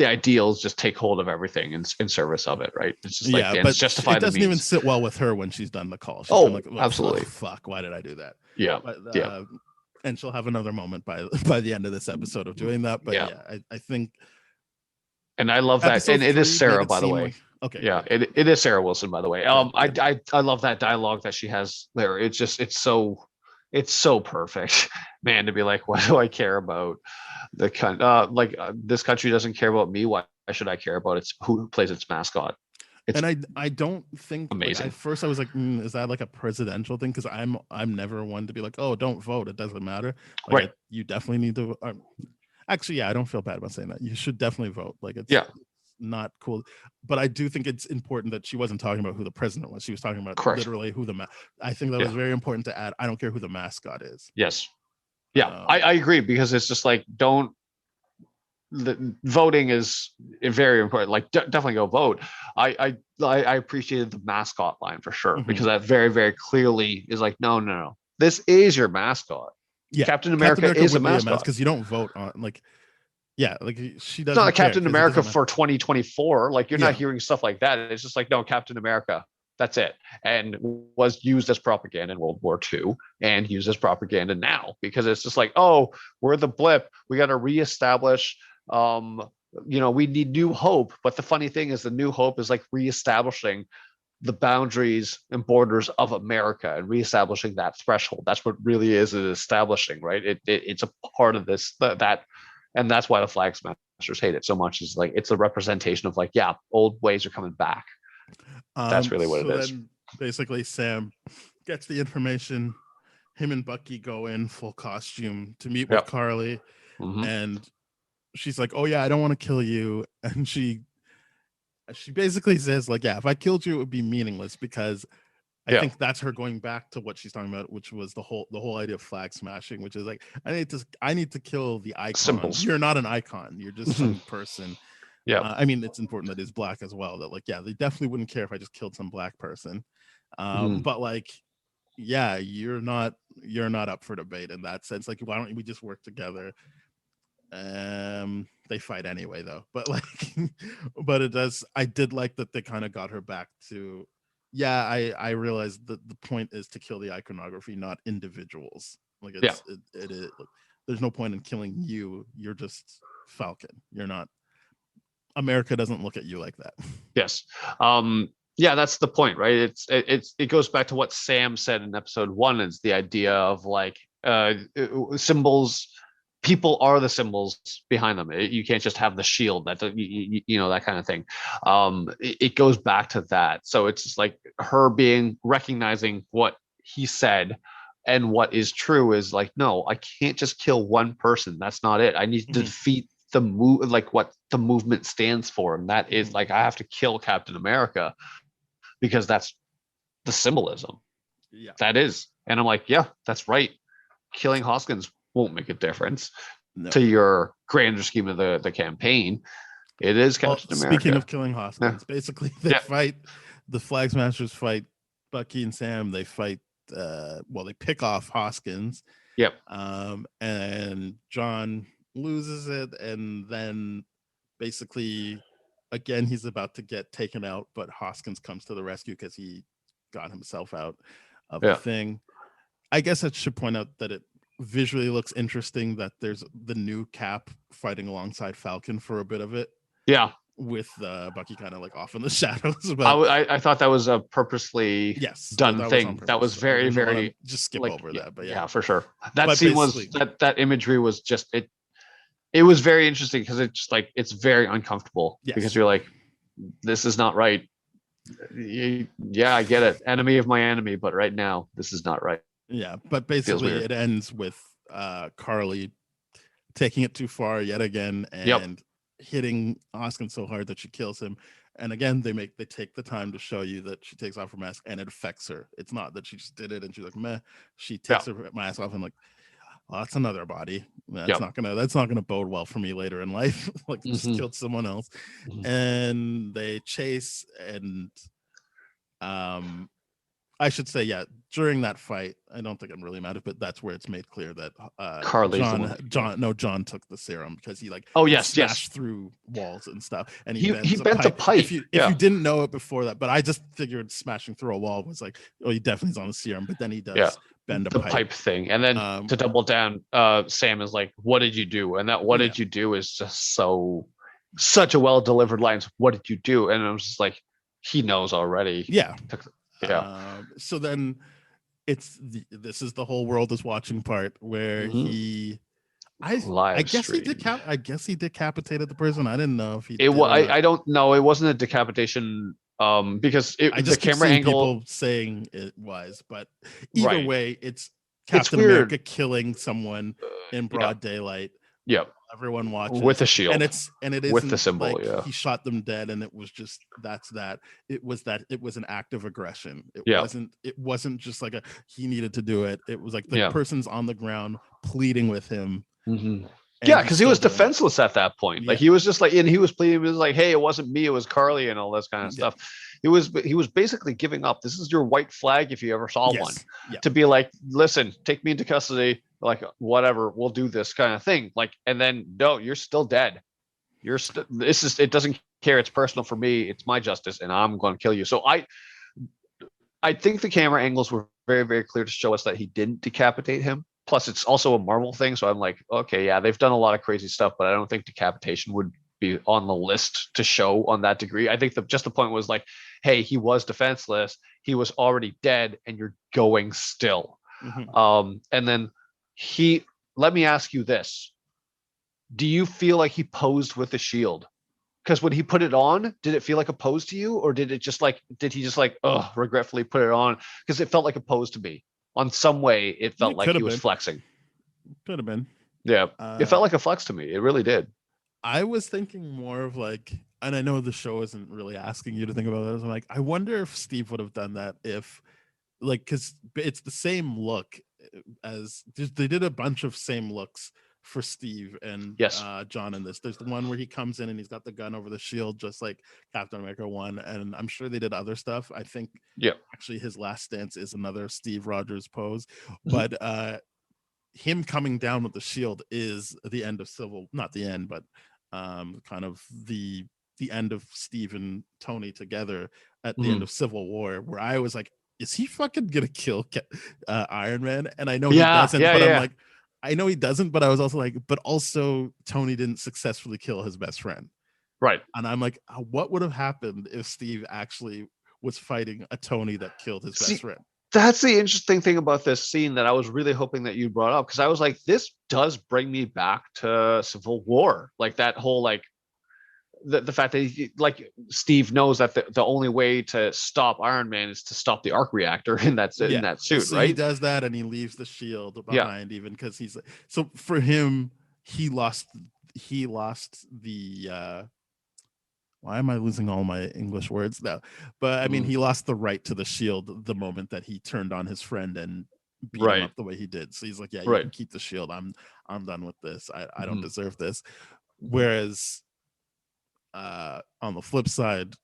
ideals just take hold of everything in service of it, right? It's just like, but justify it doesn't even sit well with her when she's done the call. She's like, absolutely. Fuck, why did I do that? But, and she'll have another moment by the end of this episode of doing that. But I think, And I love that. Episode And it is 3 made Sarah, it by the seem way. like okay. Yeah, it is Sarah Wilson, by the way. Good. I love that dialogue that she has there. It's so perfect, man. To be like, what do I care about this country doesn't care about me. Why should I care about its who plays its mascot? It's And I don't think like, amazing. at first I was like, is that like a presidential thing? Because I'm never one to be like, oh, don't vote. It doesn't matter. Like, Right. you definitely need to. Actually, yeah, I don't feel bad about saying that. You should definitely vote. Like it's Yeah. not cool. But I do think it's important that she wasn't talking about who the president was. She was talking about Correct. literally who I think that was very important to add. I don't care who the mascot is. Yes. Yeah, I agree, because it's just like the voting is very important. Like definitely go vote. I appreciated the mascot line for sure, because that very, very clearly is like, no. This is your mascot. Yeah, Captain America is a mascot, because you don't vote on like. Yeah, like she doesn't. It's not like care, Captain 'cause it America doesn't for 2024. Like you're Yeah. not hearing stuff like that. It's just like, no, Captain America. That's it. And was used as propaganda in World War II and used as propaganda now, because it's just like, oh, we're the blip. We got to reestablish, we need new hope. But the funny thing is, the new hope is like reestablishing the boundaries and borders of America and reestablishing that threshold. That's what really is establishing, right? It's a part of this, that, and that's why the Flag Smashers hate it so much. Is like, it's a representation of like, yeah, old ways are coming back. That's really what it is. Then basically, Sam gets the information. Him and Bucky go in full costume to meet with Carly, and she's like, "Oh yeah, I don't want to kill you," and she basically says like, "Yeah, if I killed you, it would be meaningless," because I think that's her going back to what she's talking about, which was the whole idea of flag smashing, which is like, I need to kill the icon. Symbols. You're not an icon. You're just some person. Yeah. I mean, it's important that he's black as well. That like, yeah, they definitely wouldn't care if I just killed some black person. But like, yeah, you're not up for debate in that sense. Like, why don't we just work together? They fight anyway though, but like, but it does. I did like that they kind of got her back to. Yeah, I realized that the point is to kill the iconography, not individuals. Like it is. There's no point in killing you. You're just Falcon. You're not. America doesn't look at you like that. Yes. Yeah, that's the point, right? It goes back to what Sam said in episode 1. Is the idea of like symbols. People are the symbols behind them. You can't just have the shield, that that kind of thing. It goes back to that. So it's just like her recognizing what he said and what is true is like, no, I can't just kill one person. That's not it. I need to defeat the like what the movement stands for, and that is like, I have to kill Captain America because that's the symbolism. Yeah, that is. And I'm like, yeah, that's right. Killing Hoskins won't make a difference to your grander scheme of the campaign. It is Captain America. Speaking of killing Hoskins, basically they fight. The Flag Smashers fight Bucky and Sam. They fight. They pick off Hoskins. Yep. And John loses it, and then basically again he's about to get taken out, but Hoskins comes to the rescue because he got himself out of the thing. I guess I should point out that it visually looks interesting that there's the new Cap fighting alongside Falcon for a bit of it. Yeah, with Bucky kind of like off in the shadows. But I thought that was a purposely done thing. That was very, very just skip over that. But yeah, for sure. That scene was that imagery was just it was very interesting because it's just like, it's very uncomfortable because you're like, this is not right. Yeah, I get it. Enemy of my enemy, but right now this is not right. Yeah, but basically it ends with Carly taking it too far yet again and hitting Hoskins so hard that she kills him. And again, they take the time to show you that she takes off her mask and it affects her. It's not that she just did it and she's like, meh. She takes her mask off and like, well, that's another body. That's not gonna bode well for me later in life. Like, just killed someone else. And they chase, and I should say, during that fight, I don't think I'm really mad at it, but that's where it's made clear that John took the serum because he smashed through walls and stuff, and he bent the pipe. If you didn't know it before that, but I just figured smashing through a wall was like, oh, he definitely is on the serum, but then he does bend a pipe thing, and then to double down, Sam is like, "What did you do?" And that "What did you do?" is just so such a well delivered lines. What did you do? And I was just like, he knows already. Yeah. Yeah. So then this is the whole world is watching part where I guess he decapitated the person. I didn't know if he did. I don't know. It wasn't a decapitation. Because I just the camera angle, people saying it was, but either way, it's Captain America killing someone in broad daylight. Yeah, everyone watches with a shield, and it is with the symbol. Like, he shot them dead, and it was just that. It was an act of aggression. It wasn't just like he needed to do it. It was like the person's on the ground pleading with him. Mm-hmm. Yeah, because he was defenseless at that point. Like he was just like, and he was pleading. He was like, "Hey, it wasn't me. It was Carly," and all this kind of stuff. He was basically giving up. This is your white flag if you ever saw one. Yeah. To be like, listen, take me into custody. Like whatever, we'll do this kind of thing. Like, and then no, you're still dead. It doesn't care. It's personal for me. It's my justice, and I'm going to kill you. So I think the camera angles were very, very clear to show us that he didn't decapitate him. Plus, it's also a Marvel thing. So I'm like, okay, yeah, they've done a lot of crazy stuff, but I don't think decapitation would be on the list to show on that degree. I think the point was like, hey, he was defenseless. He was already dead, and you're going still. Mm-hmm. And then let me ask you this. Do you feel like he posed with the shield? Because when he put it on, did it feel like a pose to you? Or did he just regretfully put it on? Because it felt like a pose to me. On some way, it felt like he was flexing. Could have been. Yeah. It felt like a flex to me. It really did. I was thinking more of like, and I know the show isn't really asking you to think about this. I'm like, I wonder if Steve would have done that if, like, because it's the same look as they did a bunch of same looks for Steve and John in this. There's the one where he comes in and he's got the gun over the shield, just like Captain America 1. And I'm sure they did other stuff. I think actually his last stance is another Steve Rogers pose. Mm-hmm. But him coming down with the shield is the end of not the end, but kind of the end of Steve and Tony together at the end of Civil War, where I was like, is he fucking gonna kill Iron Man? And I know he doesn't, but I'm like, I know he doesn't, but I was also like, but also Tony didn't successfully kill his best friend. Right. And I'm like, what would have happened if Steve actually was fighting a Tony that killed his best friend? That's the interesting thing about this scene that I was really hoping that you brought up, because I was like, this does bring me back to Civil War. Like that whole, like, the fact that Steve knows that the only way to stop Iron Man is to stop the arc reactor in that suit, so right? He does that, and he leaves the shield behind, even because he's so for him, he lost the why am I losing all my English words now? But I mean, he lost the right to the shield the moment that he turned on his friend and beat him up the way he did. So he's like, yeah, you can keep the shield. I'm done with this. I don't deserve this. Whereas on the flip side,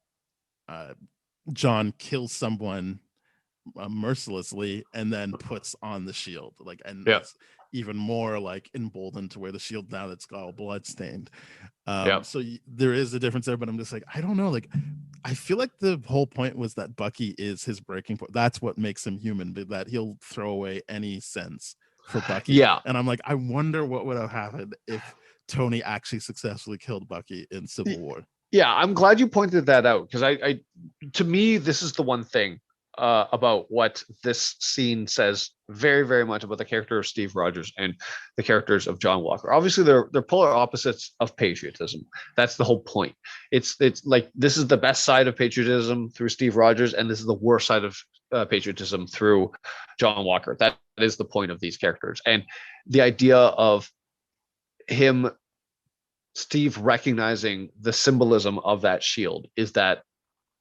John kills someone mercilessly and then puts on the shield, like, and it's even more like emboldened to wear the shield now that's all bloodstained. So there is a difference there, but I'm just like, I don't know, like, I feel like the whole point was that Bucky is his breaking point. That's what makes him human, that he'll throw away any sense for Bucky. And I'm like, I wonder what would have happened if Tony actually successfully killed Bucky in Civil War. Yeah, I'm glad you pointed that out, because I to me, this is the one thing about what this scene says very, very much about the character of Steve Rogers and the characters of John Walker. Obviously, they're polar opposites of patriotism. That's the whole point. It's like, this is the best side of patriotism through Steve Rogers, and this is the worst side of patriotism through John Walker. That is the point of these characters. And the idea of Steve recognizing the symbolism of that shield is that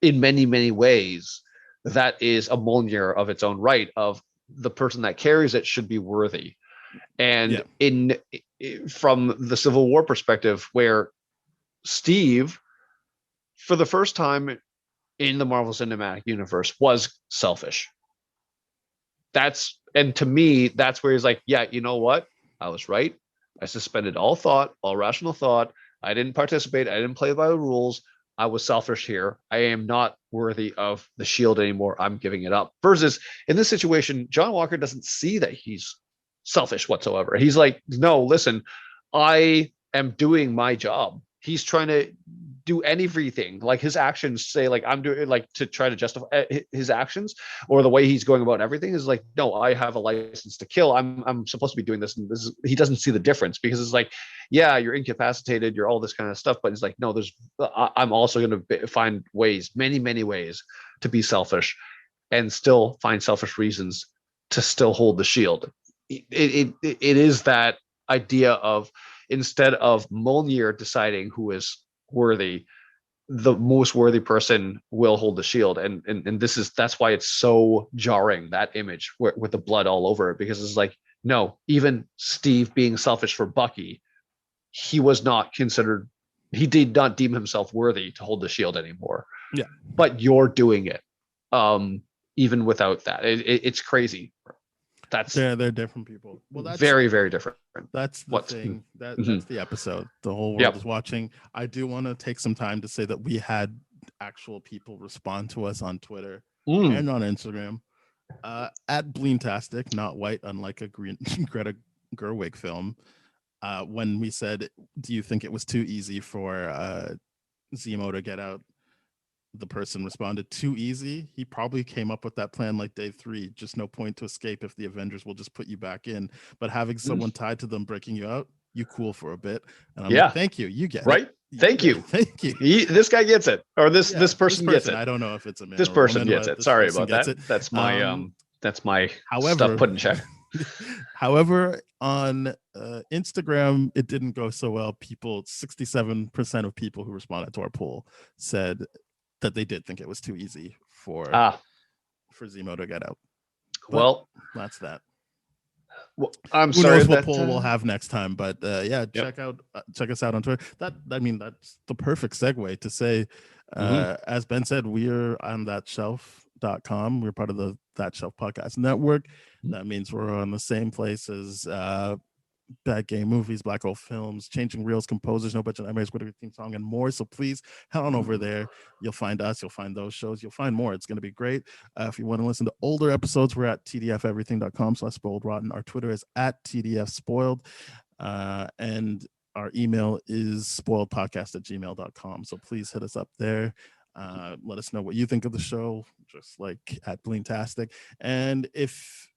in many, many ways, that is a Mjolnir of its own right, of the person that carries it should be worthy. And from the Civil War perspective, where Steve, for the first time in the Marvel Cinematic Universe, was selfish. And to me, that's where he's like, yeah, you know what? I was right. I suspended all thought, all rational thought. I didn't participate. I didn't play by the rules. I was selfish here. I am not worthy of the shield anymore. I'm giving it up. Versus in this situation, John Walker doesn't see that he's selfish whatsoever. He's like, no, listen, I am doing my job he's trying to do everything. Like his actions say, like I'm doing, like to try to justify his actions, or the way he's going about everything is like, no, I have a license to kill. I'm supposed to be doing this, and this is, he doesn't see the difference, because it's like, yeah, you're incapacitated, you're all this kind of stuff, but it's like, no, I'm also going to find ways, many ways, to be selfish, and still find selfish reasons to still hold the shield. It is that idea of, instead of Mjolnir deciding who is worthy, the most worthy person will hold the shield, and that's why it's so jarring, that image with the blood all over it, because it's like, no, even Steve being selfish for Bucky, he was not considered, he did not deem himself worthy to hold the shield anymore. Yeah, but you're doing it, even without that. It's crazy. They're different people. Well, that's very different. That's the thing. That's the episode. The whole world is watching. I do want to take some time to say that we had actual people respond to us on Twitter and on Instagram at Bleentastic, not white, unlike a Greta Gerwig film. When we said, do you think it was too easy for Zemo to get out? The person responded, too easy. He probably came up with that plan like day 3. Just no point to escape if the Avengers will just put you back in. But having someone tied to them breaking you out, you cool for a bit. And I'm like, thank you. You get right. It. Thank you. Thank you. This guy gets it, or this person gets it. I don't know if it's a man. This person gets it. Sorry about that. That's my stuff put in check. However, on Instagram, it didn't go so well. 67% of people who responded to our poll said that they did think it was too easy for Zemo to get out. But well, that's that. Well, I'm Who sorry. Knows what poll we'll have next time, but check us out on Twitter. That's the perfect segue to say, as Ben said, we're on thatshelf.com. We're part of the That Shelf Podcast Network. That means we're on the same place as Bad Game Movies, Black Hole Films, Changing Reels, Composers, No Budget Nightmares, Whatever Theme Song, and more. So please head on over there. You'll find us. You'll find those shows. You'll find more. It's going to be great. If you want to listen to older episodes, we're at tdfeverything.com/spoiledrotten. Our Twitter is at tdfspoiled. And our email is spoiledpodcast@gmail.com. So please hit us up there. Let us know what you think of the show, just like at Bleentastic. And if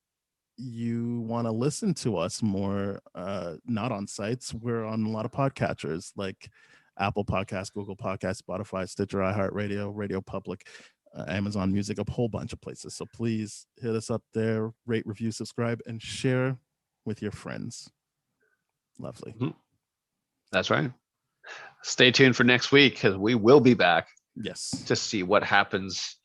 you want to listen to us more, not on sites, we're on a lot of podcatchers like Apple Podcasts, Google Podcasts, Spotify, Stitcher, iHeartRadio, Radio Public, Amazon Music, a whole bunch of places. So please hit us up there, rate, review, subscribe, and share with your friends. Lovely. That's right. Stay tuned for next week, because we will be back. Yes. To see what happens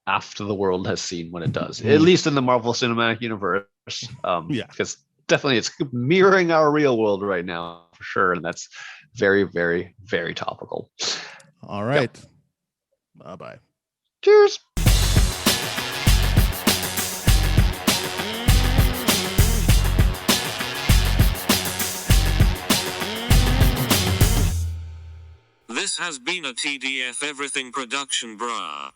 after the world has seen what it does, at least in the Marvel Cinematic Universe. Because definitely it's mirroring our real world right now for sure, and that's very topical. All right. Bye. Cheers. This has been a TDF Everything production, brah.